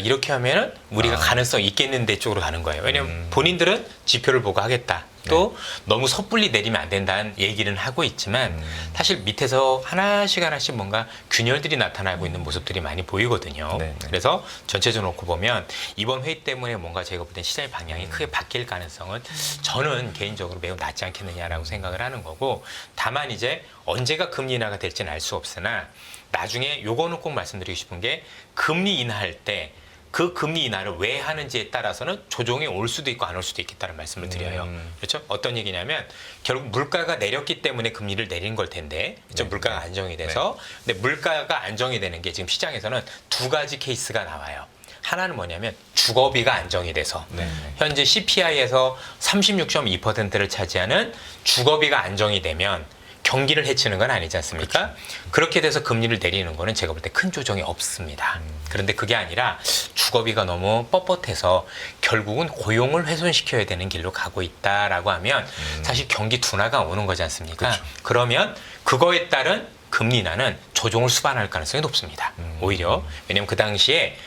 이렇게 하면은 우리가 가능성 있겠는데 쪽으로 가는 거예요. 왜냐하면 본인들은 지표를 보고 하겠다. 또 너무 섣불리 내리면 안 된다는 얘기는 하고 있지만 사실 밑에서 하나씩 뭔가 균열들이 나타나고 있는 모습들이 많이 보이거든요. 네, 네. 그래서 전체적으로 놓고 보면 이번 회의 때문에 뭔가 제가 볼 땐 시장의 방향이 크게 바뀔 가능성은 저는 개인적으로 매우 낮지 않겠느냐라고 생각을 하는 거고, 다만 이제 언제가 금리 인하가 될지는 알 수 없으나 나중에 요거는 꼭 말씀드리고 싶은 게 금리 인하할 때 그 금리 인하를 왜 하는지에 따라서는 조정이 올 수도 있고 안 올 수도 있겠다는 말씀을 드려요. 그렇죠? 어떤 얘기냐면 결국 물가가 내렸기 때문에 금리를 내린 걸 텐데, 그렇죠? 네. 물가가 안정이 돼서. 근데 물가가 안정이 되는 게 지금 시장에서는 두 가지 케이스가 나와요. 하나는 뭐냐면 주거비가 안정이 돼서 네. 현재 CPI에서 36.2%를 차지하는 주거비가 안정이 되면 경기를 해치는 건 아니지 않습니까? 그렇게 돼서 금리를 내리는 거는 제가 볼 때 큰 조정이 없습니다. 그런데 그게 아니라 주거비가 너무 뻣뻣해서 결국은 고용을 훼손시켜야 되는 길로 가고 있다라고 하면 사실 경기 둔화가 오는 거지 않습니까? 그러면 그거에 따른 금리 인하는 조정을 수반할 가능성이 높습니다. 오히려. 왜냐하면 그 당시에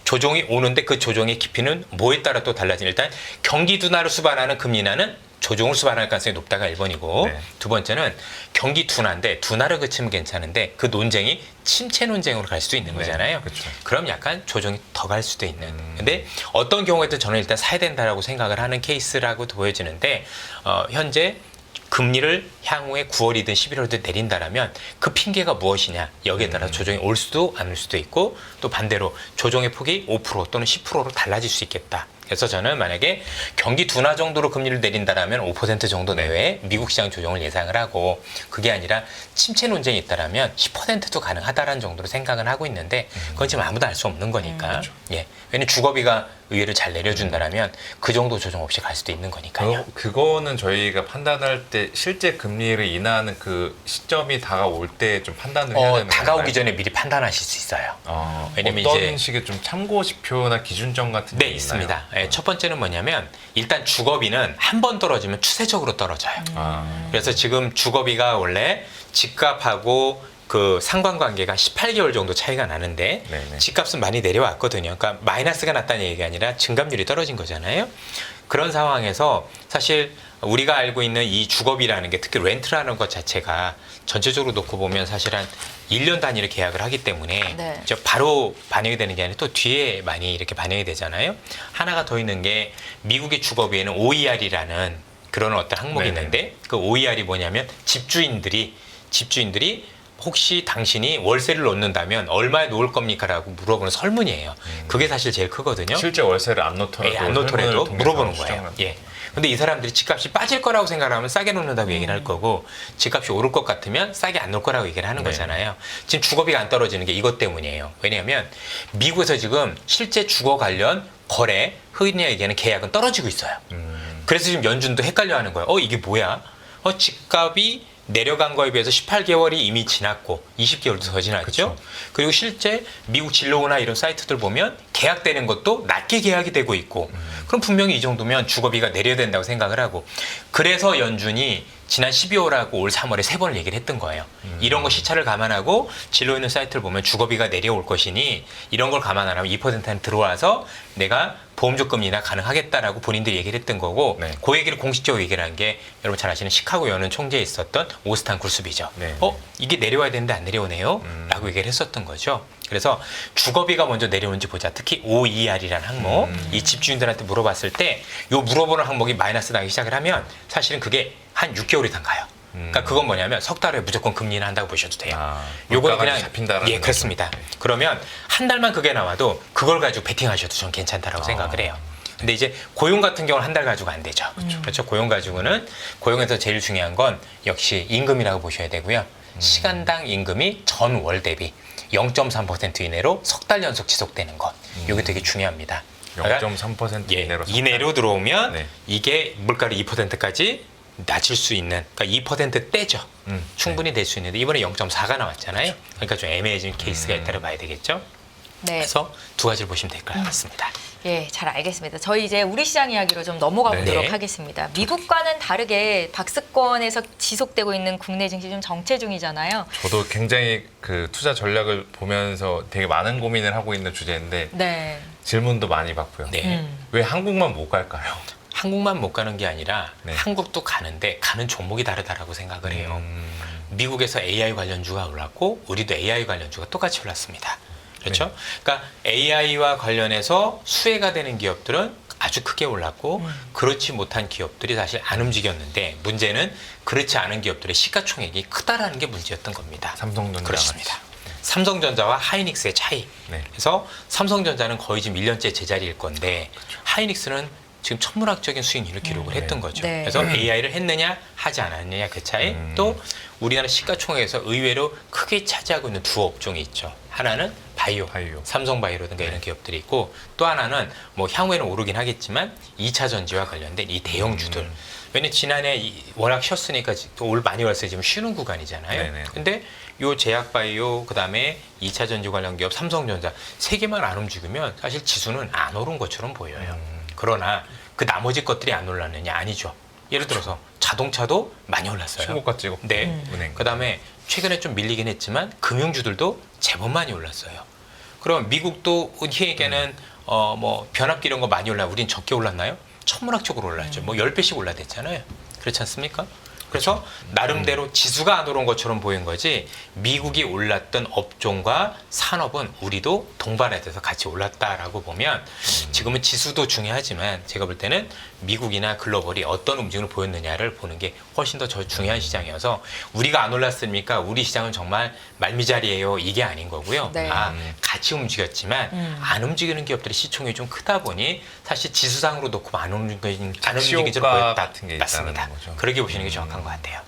조정이 오는데 그 조정의 깊이는 뭐에 따라 또 달라지는, 일단 경기 둔화를 수반하는 금리 인하는 조정을 수반할 가능성이 높다가 1번이고 네. 두 번째는 경기 둔화인데 둔화를 그치면 괜찮은데 그 논쟁이 침체 논쟁으로 갈 수도 있는 거잖아요. 그렇죠. 그럼 약간 조정이 더 갈 수도 있는. 근데 어떤 경우에도 저는 일단 사야 된다라고 생각을 하는 케이스라고 보여지는데, 현재 금리를 향후에 9월이든 11월이든 내린다라면 그 핑계가 무엇이냐, 여기에 따라 조정이 올 수도 안 올 수도 있고, 또 반대로 조정의 폭이 5% 또는 10%로 달라질 수 있겠다. 그래서 저는 만약에 경기 둔화 정도로 금리를 내린다라면 5% 정도 내외에 미국 시장 조정을 예상을 하고, 그게 아니라 침체 논쟁이 있다라면 10%도 가능하다라는 정도로 생각은 하고 있는데, 그건 지금 아무도 알 수 없는 거니까. 예. 왜냐면 주거비가 의외로 잘 내려준다라면 그 정도 조정 없이 갈 수도 있는 거니까요. 그거는 저희가 판단할 때 실제 금리를 인하하는 그 시점이 다가올 때 좀 판단을 해야 되는 다가오기 건가요? 전에 미리 판단하실 수 있어요. 왜냐면 어떤 어떤 식의 좀 참고 지표나 기준점 같은 네, 게 있습니다. 예, 첫 번째는 뭐냐면 일단 주거비는 한 번 떨어지면 추세적으로 떨어져요. 그래서 지금 주거비가 원래 집값하고 그 상관관계가 18개월 정도 차이가 나는데 네네. 집값은 많이 내려왔거든요. 그러니까 마이너스가 났다는 얘기가 아니라 증감률이 떨어진 거잖아요. 그런 상황에서 사실 우리가 알고 있는 이 주거비라는 게, 특히 렌트라는 것 자체가 전체적으로 놓고 보면 사실 한 1년 단위로 계약을 하기 때문에 네. 바로 반영이 되는 게 아니라 또 뒤에 많이 이렇게 반영이 되잖아요. 하나가 더 있는 게 미국의 주거비에는 OER이라는 그런 어떤 항목이 네네. 있는데, 그 OER이 뭐냐면 집주인들이 혹시 당신이 월세를 놓는다면 얼마에 놓을 겁니까? 라고 물어보는 설문이에요. 그게 사실 제일 크거든요. 실제 월세를 안 놓더라도 예, 안 놓더라도 설문을 통해서 물어보는 거예요. 추정을 예. 근데 이 사람들이 집값이 빠질 거라고 생각하면 싸게 놓는다고 얘기를 할 거고, 집값이 오를 것 같으면 싸게 안 놓을 거라고 얘기를 하는 네. 거잖아요. 지금 주거비가 안 떨어지는 게 이것 때문이에요. 왜냐하면 미국에서 지금 실제 주거 관련 거래, 흔히 얘기하는 계약은 떨어지고 있어요. 그래서 지금 연준도 헷갈려 하는 거예요. 이게 뭐야? 집값이 내려간 거에 비해서 18개월이 이미 지났고 20개월도 더 지났죠. 그쵸. 그리고 실제 미국 진로나 이런 사이트들 보면 계약되는 것도 낮게 계약이 되고 있고, 그럼 분명히 이 정도면 주거비가 내려야 된다고 생각을 하고, 그래서 연준이 지난 12월하고 올 3월에 3번을 얘기를 했던 거예요. 이런 거 시차를 감안하고 진로 있는 사이트를 보면 주거비가 내려올 것이니 이런 걸 감안 안 하면 2%는 들어와서 내가 보험료 금리나 가능하겠다라고 본인들이 얘기를 했던 거고, 네. 그 얘기를 공식적으로 얘기를 한 게 여러분 잘 아시는 시카고 연은 총재에 있었던 오스탄 굴스비죠. 네. 이게 내려와야 되는데 안 내려오네요? 라고 얘기를 했었던 거죠. 그래서 주거비가 먼저 내려오는지 보자. 특히 OER이라는 항목, 이 집주인들한테 물어봤을 때 요 물어보는 항목이 마이너스 나기 시작을 하면 사실은 그게 한 6개월 이상 가요. 그러니까 그건 뭐냐면 석 달 후에 무조건 금리는 한다고 보셔도 돼요. 요거는 그냥 잡힌다라는 예, 그렇습니다. 그러면 한 달만 그게 나와도 그걸 가지고 베팅하셔도 전 괜찮다라고 생각을 해요. 근데 이제 고용 같은 경우는 한 달 가지고 안 되죠. 그렇죠. 고용 가지고는, 고용에서 제일 중요한 건 역시 임금이라고 보셔야 되고요. 시간당 임금이 전월 대비 0.3% 이내로 석 달 연속 지속되는 것. 이게 되게 중요합니다. 0.3% 예, 이내로 이내로 들어오면 네. 이게 물가를 2%까지 낮출 수 있는, 그러니까 2%대죠. 충분히 될 수 있는데 이번에 0.4가 나왔잖아요. 그러니까 좀 애매해진 케이스가 있다고 봐야 되겠죠. 네. 그래서 두 가지를 보시면 될 것 같습니다. 예, 잘 알겠습니다. 저희 이제 우리 시장 이야기로 좀 넘어가 네. 보도록 네. 하겠습니다. 미국과는 다르게 박스권에서 지속되고 있는 국내 증시 좀 정체 중이잖아요. 저도 굉장히 그 투자 전략을 보면서 되게 많은 고민을 하고 있는 주제인데 네. 질문도 많이 받고요. 네. 왜 한국만 못 갈까요? 한국만 못 가는 게 아니라 네. 한국도 가는데 가는 종목이 다르다라고 생각을 해요. 미국에서 AI 관련주가 올랐고 우리도 AI 관련주가 똑같이 올랐습니다. 그렇죠? 그러니까 AI와 관련해서 수혜가 되는 기업들은 아주 크게 올랐고 그렇지 못한 기업들이 사실 안 움직였는데 문제는 그렇지 않은 기업들의 시가총액이 크다라는 게 문제였던 겁니다. 삼성전자 그렇습니다. 삼성전자와 하이닉스의 차이. 네. 그래서 삼성전자는 거의 지금 1년째 제자리일 건데 하이닉스는 지금 천문학적인 수익률을 기록을 했던 거죠. 네. 그래서 AI를 했느냐 하지 않았느냐 그 차이. 또 우리나라 시가총액에서 의외로 크게 차지하고 있는 두 업종이 있죠. 하나는 바이오, 삼성바이오라든가 이런 기업들이 있고 또 하나는 뭐 향후에는 오르긴 하겠지만 2차 전지와 관련된 이 대형주들. 왜냐면 지난해 워낙 쉬었으니까 또 올 많이 왔어요. 지금 쉬는 구간이잖아요. 네네. 근데 요 제약바이오 그다음에 2차 전지 관련 기업 삼성전자 세 개만 안 움직이면 사실 지수는 안 오른 것처럼 보여요. 그러나 그 나머지 것들이 안 올랐느냐 아니죠. 예를 들어서 자동차도 많이 올랐어요. 신고가 찍고 네. 은행. 그다음에 최근에 좀 밀리긴 했지만 금융주들도 제법 많이 올랐어요. 그럼 미국도 희에게는 뭐 변압기 이런 거 많이 올라. 우린 적게 올랐나요? 천문학적으로 올랐죠. 뭐 10배씩 올라댔잖아요. 그렇지 않습니까? 그래서 나름대로 지수가 안 오른 것처럼 보인 거지 미국이 올랐던 업종과 산업은 우리도 동반해서 같이 올랐다라고 보면 지금은 지수도 중요하지만 제가 볼 때는 미국이나 글로벌이 어떤 움직임을 보였느냐를 보는 게 훨씬 더 중요한 시장이어서 우리가 안 올랐습니까? 우리 시장은 정말 말미잘이에요. 이게 아닌 거고요. 네. 같이 움직였지만 안 움직이는 기업들의 시총이 좀 크다 보니 사실 지수상으로 놓고 안 움직이는 착시효과 보였다. 같은 게 있다는 맞습니다. 거죠. 그렇게 보시는 게 정확한 것 같아요.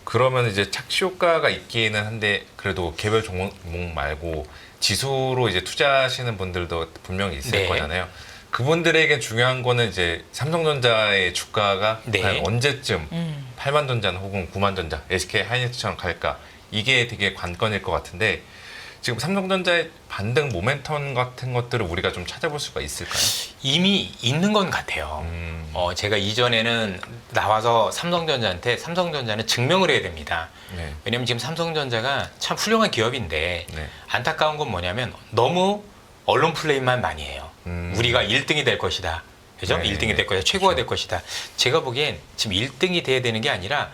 그러면 이제 착시 효과가 있기는 한데 그래도 개별 종목 말고 지수로 이제 투자하시는 분들도 분명히 있을 네. 거잖아요. 그분들에게 중요한 거는 이제 삼성전자의 주가가 네. 과연 언제쯤 8만 전자는 혹은 9만 전자, SK 하이닉스처럼 갈까? 이게 되게 관건일 것 같은데 지금 삼성전자의 반등 모멘텀 같은 것들을 우리가 좀 찾아볼 수가 있을까요? 이미 있는 건 같아요. 제가 이전에는 나와서 삼성전자는 증명을 해야 됩니다. 네. 왜냐하면 지금 삼성전자가 참 훌륭한 기업인데 네. 안타까운 건 뭐냐면 너무 언론 플레이만 많이 해요. 우리가 1등이 될 것이다. 그죠? 네. 1등이 될 것이다. 최고가 될 것이다. 제가 보기엔 지금 1등이 돼야 되는 게 아니라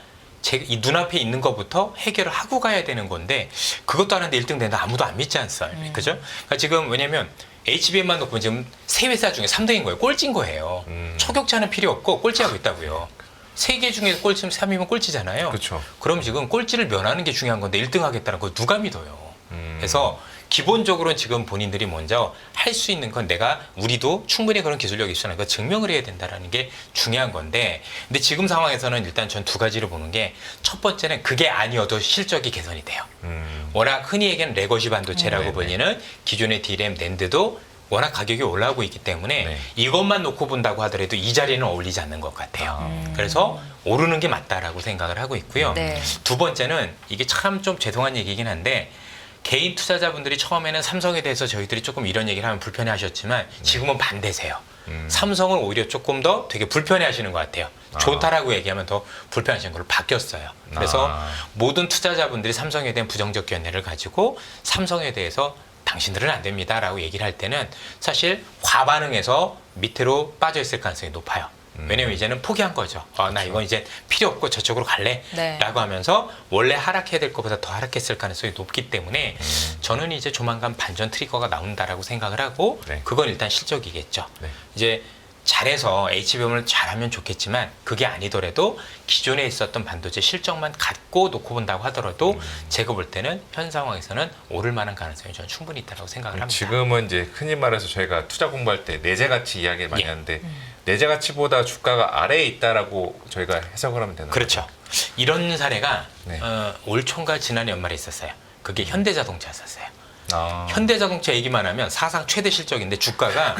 이 눈앞에 있는 것부터 해결을 하고 가야 되는 건데 그것도 하는데 1등 된다 아무도 안 믿지 않습니까? 그죠? 그러니까 지금 왜냐면 HBM만 놓고 지금 세 회사 중에 3등인 거예요. 꼴찌인 거예요. 초격차는 필요 없고 꼴찌하고 있다고요. 세 개 중에 꼴찌면 3이면 꼴찌잖아요. 그렇죠. 그럼 지금 꼴찌를 면하는 게 중요한 건데 1등 하겠다는 거 누가 믿어요? 그래서 기본적으로는 지금 본인들이 먼저 할 수 있는 건 우리도 충분히 그런 기술력이 있으니까 그거 증명을 해야 된다는 게 중요한 건데 근데 지금 상황에서는 일단 전 두 가지를 보는 게 첫 번째는 그게 아니어도 실적이 개선이 돼요. 워낙 흔히 얘기하는 레거시 반도체라고 불리는 기존의 D램, 낸드도 워낙 가격이 올라오고 있기 때문에 네. 이것만 놓고 본다고 하더라도 이 자리는 어울리지 않는 것 같아요. 그래서 오르는 게 맞다라고 생각을 하고 있고요. 네. 두 번째는 이게 참 좀 죄송한 얘기긴 한데 개인 투자자분들이 처음에는 삼성에 대해서 저희들이 조금 이런 얘기를 하면 불편해 하셨지만 지금은 반대세요. 삼성을 오히려 조금 더 되게 불편해 하시는 것 같아요. 좋다라고 얘기하면 더 불편하시는 걸로 바뀌었어요. 그래서 모든 투자자분들이 삼성에 대한 부정적 견해를 가지고 삼성에 대해서 당신들은 안 됩니다라고 얘기를 할 때는 사실 과반응해서 밑으로 빠져 있을 가능성이 높아요. 왜냐면 이제는 포기한 거죠. 나 이건 이제 필요 없고 저쪽으로 갈래? 네. 라고 하면서 원래 하락해야 될 것보다 더 하락했을 가능성이 높기 때문에 저는 이제 조만간 반전 트리거가 나온다라고 생각을 하고 네. 그건 일단 실적이겠죠. 네. 이제 잘해서 HBM을 잘하면 좋겠지만 그게 아니더라도 기존에 있었던 반도체 실적만 갖고 놓고 본다고 하더라도 제가 볼 때는 현 상황에서는 오를 만한 가능성이 저는 충분히 있다고 생각을 합니다. 지금은 이제 흔히 말해서 저희가 투자 공부할 때 내재 가치 이야기를 많이 하는데 내재 가치보다 주가가 아래에 있다라고 저희가 해석을 하면 되나요? 그렇죠. 이런 사례가 네. 올 총과 지난 연말에 있었어요. 그게 현대자동차였어요. 아. 현대자동차 얘기만 하면 사상 최대 실적인데 주가가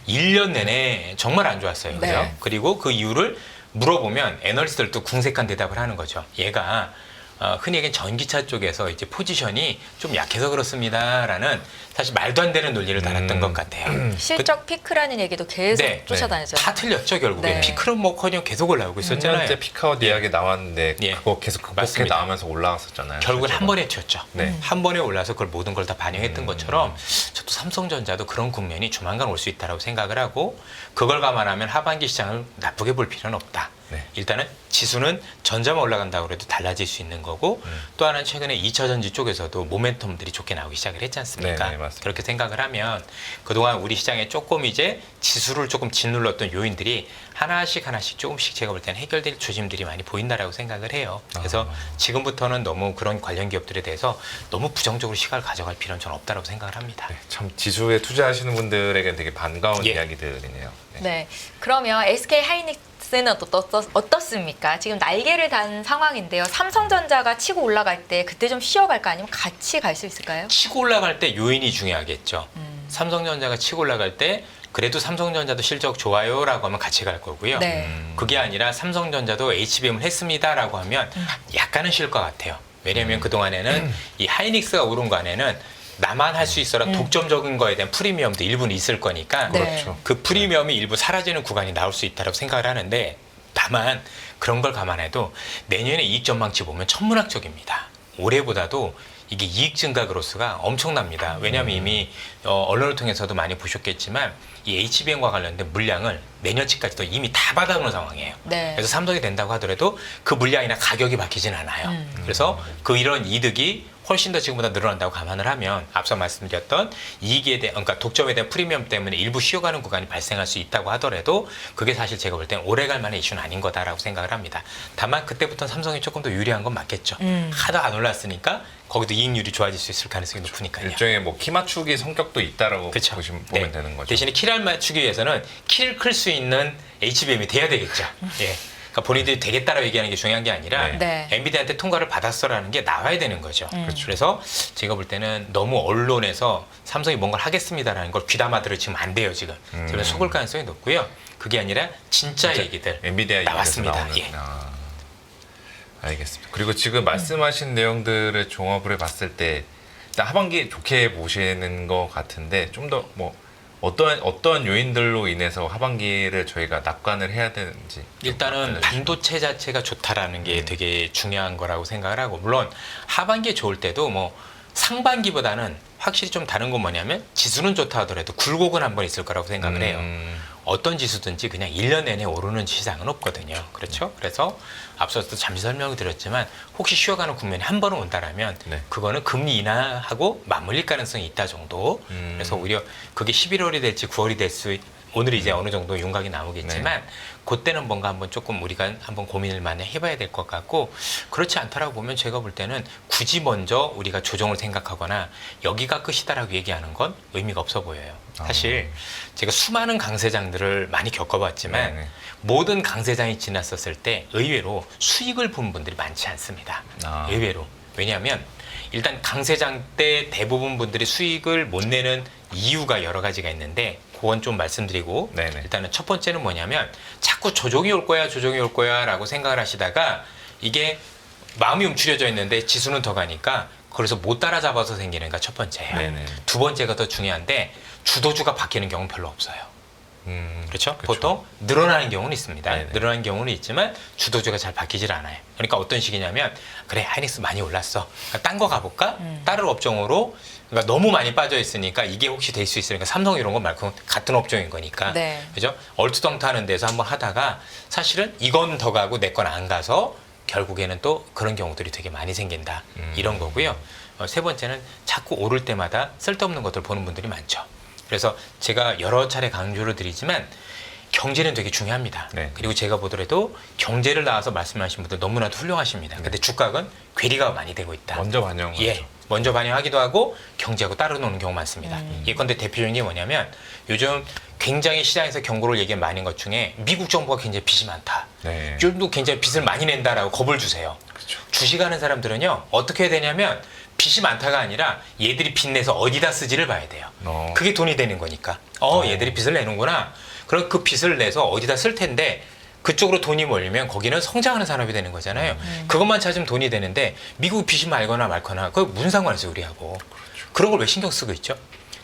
1년 내내 정말 안 좋았어요. 네. 그죠? 그리고 그 이유를 물어보면 애널리스트들도 궁색한 대답을 하는 거죠. 얘가 흔히 얘기하는 전기차 쪽에서 이제 포지션이 좀 약해서 그렇습니다라는 사실 말도 안 되는 논리를 달았던 것 같아요. 실적 피크라는 얘기도 계속 네, 쫓아다녔죠. 다 틀렸죠 결국에. 네. 피크는 뭐커녕 계속 올라오고 있었잖아요. 첫째 피크아웃 이야기 나왔는데 예. 그거 계속 극복해 맞습니다. 나오면서 올라갔었잖아요. 결국은 실제로. 한 번에 튀었죠. 네. 한 번에 올라서 그걸 모든 걸 다 반영했던 것처럼 저도 삼성전자도 그런 국면이 조만간 올 수 있다고 생각을 하고 그걸 감안하면 하반기 시장을 나쁘게 볼 필요는 없다. 네. 일단은 지수는 전자만 올라간다고 해도 달라질 수 있는 거고 또 하나는 최근에 2차 전지 쪽에서도 모멘텀들이 좋게 나오기 시작을 했지 않습니까? 네, 네, 맞습니다. 그렇게 생각을 하면 그동안 우리 시장에 조금 이제 지수를 조금 짓눌렀던 요인들이 하나씩 조금씩 제가 볼 때는 해결될 조짐들이 많이 보인다라고 생각을 해요. 그래서 지금부터는 너무 그런 관련 기업들에 대해서 너무 부정적으로 시각을 가져갈 필요는 저는 없다고 생각을 합니다. 네, 참 지수에 투자하시는 분들에게는 되게 반가운 예. 이야기들이네요. 네. 네. 그러면 SK 하이닉스는 어떻습니까? 지금 날개를 단 상황인데요. 삼성전자가 치고 올라갈 때 그때 좀 쉬어갈까 아니면 같이 갈 수 있을까요? 치고 올라갈 때 요인이 중요하겠죠. 삼성전자가 치고 올라갈 때 그래도 삼성전자도 실적 좋아요라고 하면 같이 갈 거고요. 네. 그게 아니라 삼성전자도 HBM을 했습니다라고 하면 약간은 쉴 것 같아요. 왜냐하면 그동안에는 이 하이닉스가 오른 거 안에는 나만 할 수 있어라 독점적인 거에 대한 프리미엄도 일부는 있을 거니까 네. 그렇죠. 그 프리미엄이 일부 사라지는 구간이 나올 수 있다고 생각을 하는데 다만 그런 걸 감안해도 내년에 이익 전망치 보면 천문학적입니다. 올해보다도 이게 이익 증가 그로스가 엄청납니다. 왜냐하면 이미 언론을 통해서도 많이 보셨겠지만 이 HBM과 관련된 물량을 내년치까지도 이미 다 받아놓은 상황이에요. 네. 그래서 삼성이 된다고 하더라도 그 물량이나 가격이 바뀌진 않아요. 그래서 그 이런 이득이 훨씬 더 지금보다 늘어난다고 감안을 하면 앞서 말씀드렸던 이익에 대한 그러니까 독점에 대한 프리미엄 때문에 일부 쉬어가는 구간이 발생할 수 있다고 하더라도 그게 사실 제가 볼 땐 오래갈 만한 이슈는 아닌 거다라고 생각을 합니다. 다만 그때부터는 삼성이 조금 더 유리한 건 맞겠죠. 하도 안 올랐으니까 거기도 이익률이 좋아질 수 있을 가능성이 높으니까요. 일종의 뭐 키 맞추기 성격도 있다라고 그렇죠. 보면 되는 거죠. 대신에 키를 맞추기 위해서는 키를 클 수 있는 HBM이 돼야 되겠죠. 예. 그러니까 본인들이 되겠다라고 얘기하는 게 중요한 게 아니라 네. 엔비디아한테 통과를 받았어라는 게 나와야 되는 거죠. 그래서 제가 볼 때는 너무 언론에서 삼성이 뭔가를 하겠습니다라는 걸 귀담아 들을 지금 안 돼요 지금. 저는 속을 가능성이 높고요. 그게 아니라 진짜 얘기들 엔비디아 나왔습니다. 나오는, 예. 알겠습니다. 그리고 지금 말씀하신 내용들을 종합을 해봤을 때 일단 하반기 좋게 보시는 것 같은데 좀 더 뭐 어떤 요인들로 인해서 하반기를 저희가 낙관을 해야 되는지 일단은 알려주시면. 반도체 자체가 좋다라는 게 되게 중요한 거라고 생각을 하고 물론 하반기에 좋을 때도 뭐 상반기보다는 확실히 좀 다른 건 뭐냐면 지수는 좋다 하더라도 굴곡은 한번 있을 거라고 생각을 해요. 어떤 지수든지 그냥 1년 내내 오르는 시장은 없거든요. 그렇죠? 그래서 앞서도 잠시 설명을 드렸지만 혹시 쉬어가는 국면이 한 번은 온다라면 네. 그거는 금리 인하하고 맞물릴 가능성이 있다 정도. 그래서 오히려 그게 11월이 될지 9월이 될 수 오늘 이제 어느 정도 윤곽이 나오겠지만 그때는 뭔가 한번 조금 우리가 한번 고민을 많이 해봐야 될 것 같고 그렇지 않다라고 보면 제가 볼 때는 굳이 먼저 우리가 조정을 생각하거나 여기가 끝이다라고 얘기하는 건 의미가 없어 보여요. 사실 제가 수많은 강세장들을 많이 겪어봤지만 네네. 모든 강세장이 지났었을 때 의외로 수익을 본 분들이 많지 않습니다. 아. 의외로. 왜냐하면 일단 강세장 때 대부분 분들이 수익을 못 내는 이유가 여러 가지가 있는데 그건 좀 말씀드리고 네네. 일단은 첫 번째는 뭐냐면 자꾸 조정이 올 거야 라고 생각을 하시다가 이게 마음이 움츠려져 있는데 지수는 더 가니까 그래서 못 따라잡아서 생기는 게 첫 번째예요. 네네. 두 번째가 더 중요한데 주도주가 바뀌는 경우는 별로 없어요. 그렇죠? 보통 늘어나는 경우는 있습니다. 네네. 늘어나는 경우는 있지만 주도주가 잘 바뀌질 않아요. 그러니까 어떤 식이냐면 그래 하이닉스 많이 올랐어. 그러니까 딴 거 가볼까? 다른 업종으로 그러니까 너무 많이 빠져 있으니까 이게 혹시 될 수 있으니까 삼성 이런 거 말고 같은 업종인 거니까 네. 그죠? 얼토당토하는 데서 한번 하다가 사실은 이건 더 가고 내 건 안 가서 결국에는 또 그런 경우들이 되게 많이 생긴다 이런 거고요. 세 번째는 자꾸 오를 때마다 쓸데없는 것들 보는 분들이 많죠. 그래서 제가 여러 차례 강조를 드리지만 경제는 되게 중요합니다. 네. 그리고 제가 보더라도 경제를 나와서 말씀하신 분들 너무나도 훌륭하십니다. 근데 주가는 괴리가 많이 되고 있다. 먼저 반영하죠. 예, 먼저 반영하기도 하고 경제하고 따로 노는 경우 많습니다. 예컨대 대표적인 게 뭐냐면 요즘 굉장히 시장에서 경고를 얘기한 많은 것 중에 미국 정부가 굉장히 빚이 많다. 네. 요즘도 굉장히 빚을 많이 낸다라고 겁을 주세요. 그렇죠. 주식하는 사람들은요 어떻게 해야 되냐면 빚이 많다가 아니라 얘들이 빚 내서 어디다 쓰지를 봐야 돼요. 그게 돈이 되는 거니까. 얘들이 빚을 내는구나. 그럼 그 빚을 내서 어디다 쓸 텐데 그쪽으로 돈이 몰리면 거기는 성장하는 산업이 되는 거잖아요. 그것만 찾으면 돈이 되는데 미국 빚이 말거나 말거나 그거 무슨 상관이 있어요 우리하고. 그런 걸 왜 신경 쓰고 있죠?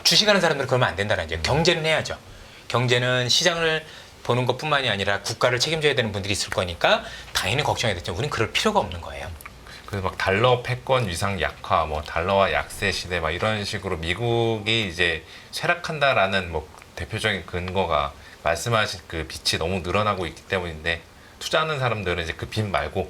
주식하는 사람들은 그러면 안 된다는 거죠. 경제는 해야죠. 경제는 시장을 보는 것뿐만이 아니라 국가를 책임져야 되는 분들이 있을 거니까 당연히 걱정해야 되죠. 우리는 그럴 필요가 없는 거예요. 그래서 막 달러 패권 위상 약화, 뭐 달러와 약세 시대 막 이런 식으로 미국이 이제 쇠락한다라는 뭐 대표적인 근거가 말씀하신 그 빚이 너무 늘어나고 있기 때문인데 투자하는 사람들은 이제 그 빚 말고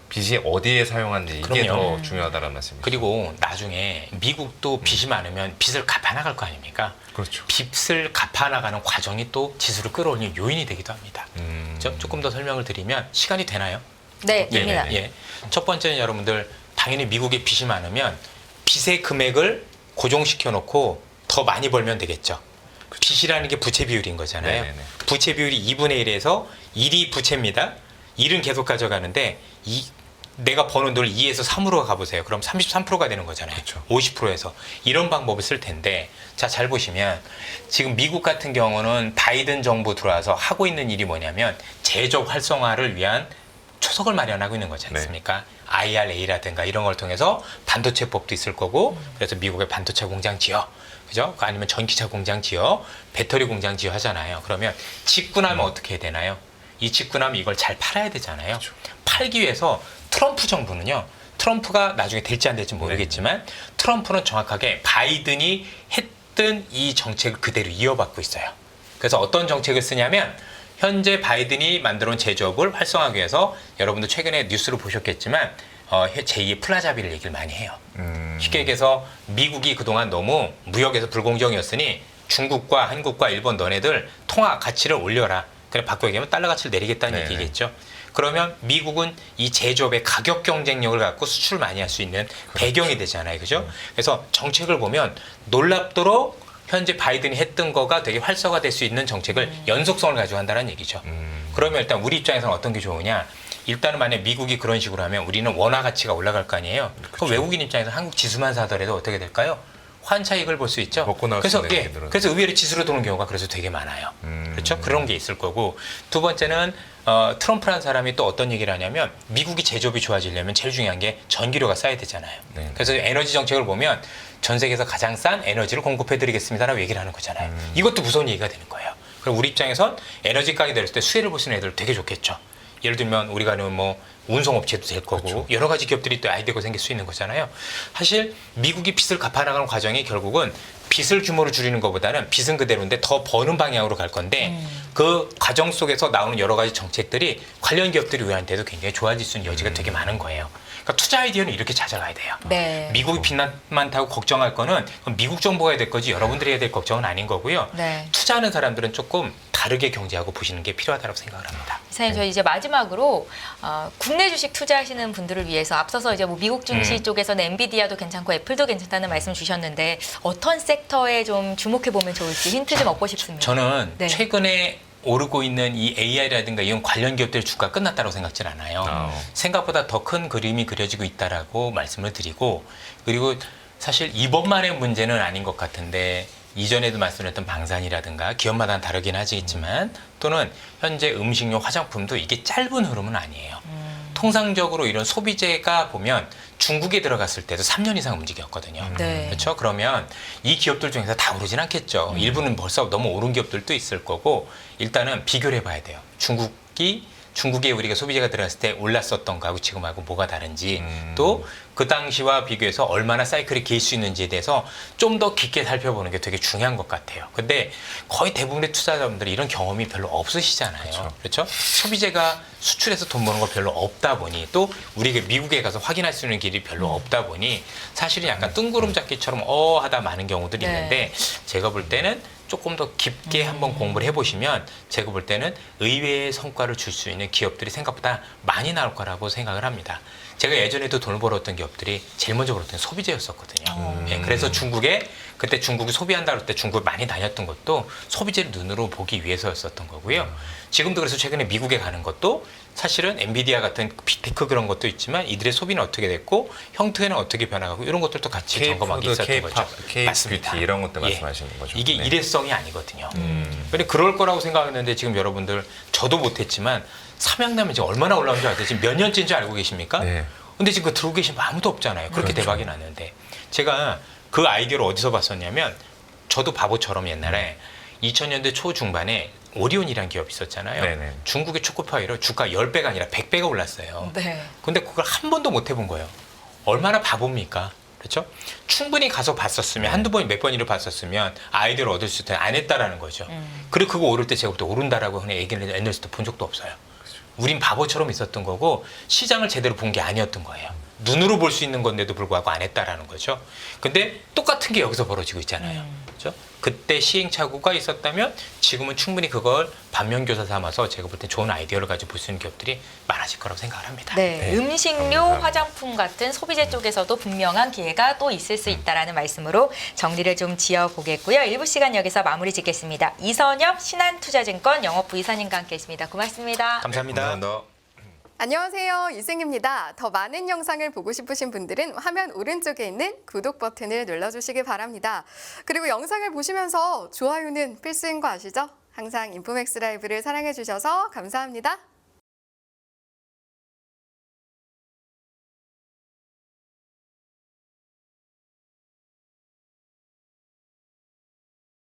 빚이 어디에 사용하는지 이게 그럼요. 더 중요하다는 말씀이죠. 그리고 나중에 미국도 빚이 많으면 빚을 갚아 나갈 거 아닙니까? 그렇죠. 빚을 갚아 나가는 과정이 또 지수를 끌어올리는 요인이 되기도 합니다. 음. 조금 더 설명을 드리면 시간이 되나요? 네, 됩니다. 네네네. 예. 첫 번째는 여러분들 당연히 미국에 빚이 많으면 빚의 금액을 고정시켜 놓고 더 많이 벌면 되겠죠. 빚이라는 게 부채 비율인 거잖아요. 네네네. 부채 비율이 2분의 1에서 1이 부채입니다. 1은 계속 가져가는데 내가 버는 돈을 2에서 3으로 가보세요. 그럼 33%가 되는 거잖아요. 그렇죠. 50%에서. 이런 방법을 쓸 텐데 자, 잘 보시면 지금 미국 같은 경우는 바이든 정부 들어와서 하고 있는 일이 뭐냐면 제조업 활성화를 위한 초석을 마련하고 있는 거지 않습니까? IRA라든가 이런 걸 통해서 반도체법도 있을 거고 그래서 미국에 반도체 공장 지어 그죠? 아니면 전기차 공장 지어 배터리 공장 지어 하잖아요. 그러면 짓고 나면 어떻게 해야 되나요? 이 짓고 나면 이걸 잘 팔아야 되잖아요. 그렇죠. 팔기 위해서 트럼프 정부는요. 트럼프가 나중에 될지 안 될지 모르겠지만 트럼프는 정확하게 바이든이 했던 이 정책을 그대로 이어받고 있어요. 그래서 어떤 정책을 쓰냐면 현재 바이든이 만들어온 제조업을 활성화하기 위해서 여러분도 최근에 뉴스로 보셨겠지만 제2의 플라자비를 얘기를 많이 해요. 쉽게 얘기해서 미국이 그동안 너무 무역에서 불공정이었으니 중국과 한국과 일본 너네들 통화 가치를 올려라. 그래 바꿔 얘기하면 달러 가치를 내리겠다는 네네. 얘기겠죠. 그러면 미국은 이 제조업의 가격 경쟁력을 갖고 수출을 많이 할 수 있는 배경이 되잖아요. 그죠? 그래서 정책을 보면 놀랍도록 현재 바이든이 했던 거가 되게 활성화될 수 있는 정책을 연속성을 가지고 한다는 얘기죠. 그러면 일단 우리 입장에서는 어떤 게 좋으냐? 일단은 만약 미국이 그런 식으로 하면 우리는 원화 가치가 올라갈 거 아니에요. 그럼 외국인 입장에서 한국 지수만 사더라도 어떻게 될까요? 환차익을 볼 수 있죠. 먹고 나올 수 그래서 있는 예, 애들은. 그래서 의외로 지수로 도는 경우가 그래서 되게 많아요. 그렇죠? 그런 게 있을 거고 두 번째는 트럼프라는 사람이 또 어떤 얘기를 하냐면 미국이 제조업이 좋아지려면 제일 중요한 게 전기료가 싸야 되잖아요. 네. 그래서 에너지 정책을 보면 전 세계에서 가장 싼 에너지를 공급해드리겠습니다라고 얘기를 하는 거잖아요. 이것도 무서운 얘기가 되는 거예요. 그럼 우리 입장에선 에너지 가격이 내렸을 때 수혜를 볼 수 있는 애들 되게 좋겠죠. 예를 들면 우리가 뭐 운송업체도 될 거고 그렇죠. 여러 가지 기업들이 또 아이디어가 생길 수 있는 거잖아요. 사실 미국이 빚을 갚아나가는 과정이 결국은 빚을 규모를 줄이는 것보다는 빚은 그대로인데 더 버는 방향으로 갈 건데 그 과정 속에서 나오는 여러 가지 정책들이 관련 기업들이 우리한테도 굉장히 좋아질 수 있는 여지가 되게 많은 거예요. 그러니까 투자 아이디어는 이렇게 찾아가야 돼요. 네. 미국이 빚만 타고 걱정할 거는 그건 미국 정부가 해야 될 거지 여러분들이 해야 될 걱정은 아닌 거고요. 네. 투자하는 사람들은 조금 다르게 경제하고 보시는 게 필요하다고 생각을 합니다. 이사님 저희 이제 마지막으로 국내 주식 투자하시는 분들을 위해서 앞서서 이제 뭐 미국 증시 쪽에서는 엔비디아도 괜찮고 애플도 괜찮다는 말씀 주셨는데 어떤 섹터에 좀 주목해 보면 좋을지 힌트 좀 얻고 싶습니다. 저는 네. 최근에 오르고 있는 이 AI라든가 이런 관련 기업들 주가 끝났다고 생각질 않아요. 생각보다 더 큰 그림이 그려지고 있다라고 말씀을 드리고 그리고 사실 이번만의 문제는 아닌 것 같은데 이전에도 말씀드렸던 방산이라든가 기업마다 다르긴 하지만 또는 현재 음식료 화장품도 이게 짧은 흐름은 아니에요. 통상적으로 이런 소비재가 보면 중국에 들어갔을 때도 3년 이상 움직였거든요. 네. 그렇죠? 그러면 이 기업들 중에서 다 오르진 않겠죠. 일부는 벌써 너무 오른 기업들도 있을 거고 일단은 비교를 해봐야 돼요. 중국에 우리가 소비재가 들어갔을 때 올랐었던 거하고 지금하고 뭐가 다른지 또 그 당시와 비교해서 얼마나 사이클이 길 수 있는지에 대해서 좀 더 깊게 살펴보는 게 되게 중요한 것 같아요. 근데 거의 대부분의 투자자분들이 이런 경험이 별로 없으시잖아요. 그렇죠? 소비재가 수출해서 돈 버는 거 별로 없다 보니 또 우리가 미국에 가서 확인할 수 있는 길이 별로 없다 보니 사실은 약간 뜬구름 잡기처럼 하다 많은 경우들이 네. 있는데 제가 볼 때는 조금 더 깊게 한번 공부를 해보시면 제가 볼 때는 의외의 성과를 줄 수 있는 기업들이 생각보다 많이 나올 거라고 생각을 합니다. 제가 예전에도 돈을 벌었던 기업들이 제일 먼저 벌었던 소비재였었거든요. 예, 그래서 그때 중국이 소비한다 그럴 때 중국을 많이 다녔던 것도 소비재를 눈으로 보기 위해서였었던 거고요. 지금도 그래서 최근에 미국에 가는 것도 사실은 엔비디아 같은 빅테크 그런 것도 있지만 이들의 소비는 어떻게 됐고 형태는 어떻게 변화하고 이런 것들도 같이 점검하기 있었던 거죠. K-뷰티 이런 것들 말씀하시는 거죠. 이게 네. 일회성 일성이 아니거든요. 근데 그럴 거라고 생각했는데 지금 여러분들 저도 못했지만 삼양라면 지금 얼마나 올라온 줄 아세요? 지금 몇 년째인 줄 알고 계십니까? 네. 근데 지금 그 들고 계신 분 아무도 없잖아요. 그렇게 그렇죠. 대박이 났는데 제가 그 아이디어를 어디서 봤었냐면 저도 바보처럼 옛날에 2000년대 초중반에 오리온이라는 기업이 있었잖아요. 네네. 중국의 초코파이로 주가 10배가 아니라 100배가 올랐어요. 네. 근데 그걸 한 번도 못 해본 거예요. 얼마나 바보입니까? 그렇죠? 충분히 가서 봤었으면 한두 번 몇 번이를 봤었으면 아이디어를 얻을 수 있을 텐데 안 했다라는 거죠. 그리고 그거 오를 때 제가 볼 때 오른다라고 그냥 얘기를 했을 때 본 적도 없어요. 우린 바보처럼 있었던 거고 시장을 제대로 본 게 아니었던 거예요. 눈으로 볼 수 있는 건데도 불구하고 안 했다라는 거죠. 근데 똑같은 게 여기서 벌어지고 있잖아요. 그렇죠? 그때 시행착오가 있었다면 지금은 충분히 그걸 반면교사 삼아서 제가 볼 때 좋은 아이디어를 가지고 볼 수 있는 기업들이 많아질 거라고 생각을 합니다. 네, 네. 음식료, 감사합니다. 화장품 같은 소비재 쪽에서도 분명한 기회가 또 있을 수 있다라는 말씀으로 정리를 좀 지어보겠고요. 일부 시간 여기서 마무리 짓겠습니다. 이선엽 신한투자증권 영업부 이사님과 함께했습니다. 고맙습니다. 감사합니다. 감사합니다. 안녕하세요. 이승입니다. 더 많은 영상을 보고 싶으신 분들은 화면 오른쪽에 있는 구독 버튼을 눌러주시기 바랍니다. 그리고 영상을 보시면서 좋아요는 필수인 거 아시죠? 항상 인포맥스 라이브를 사랑해 주셔서 감사합니다.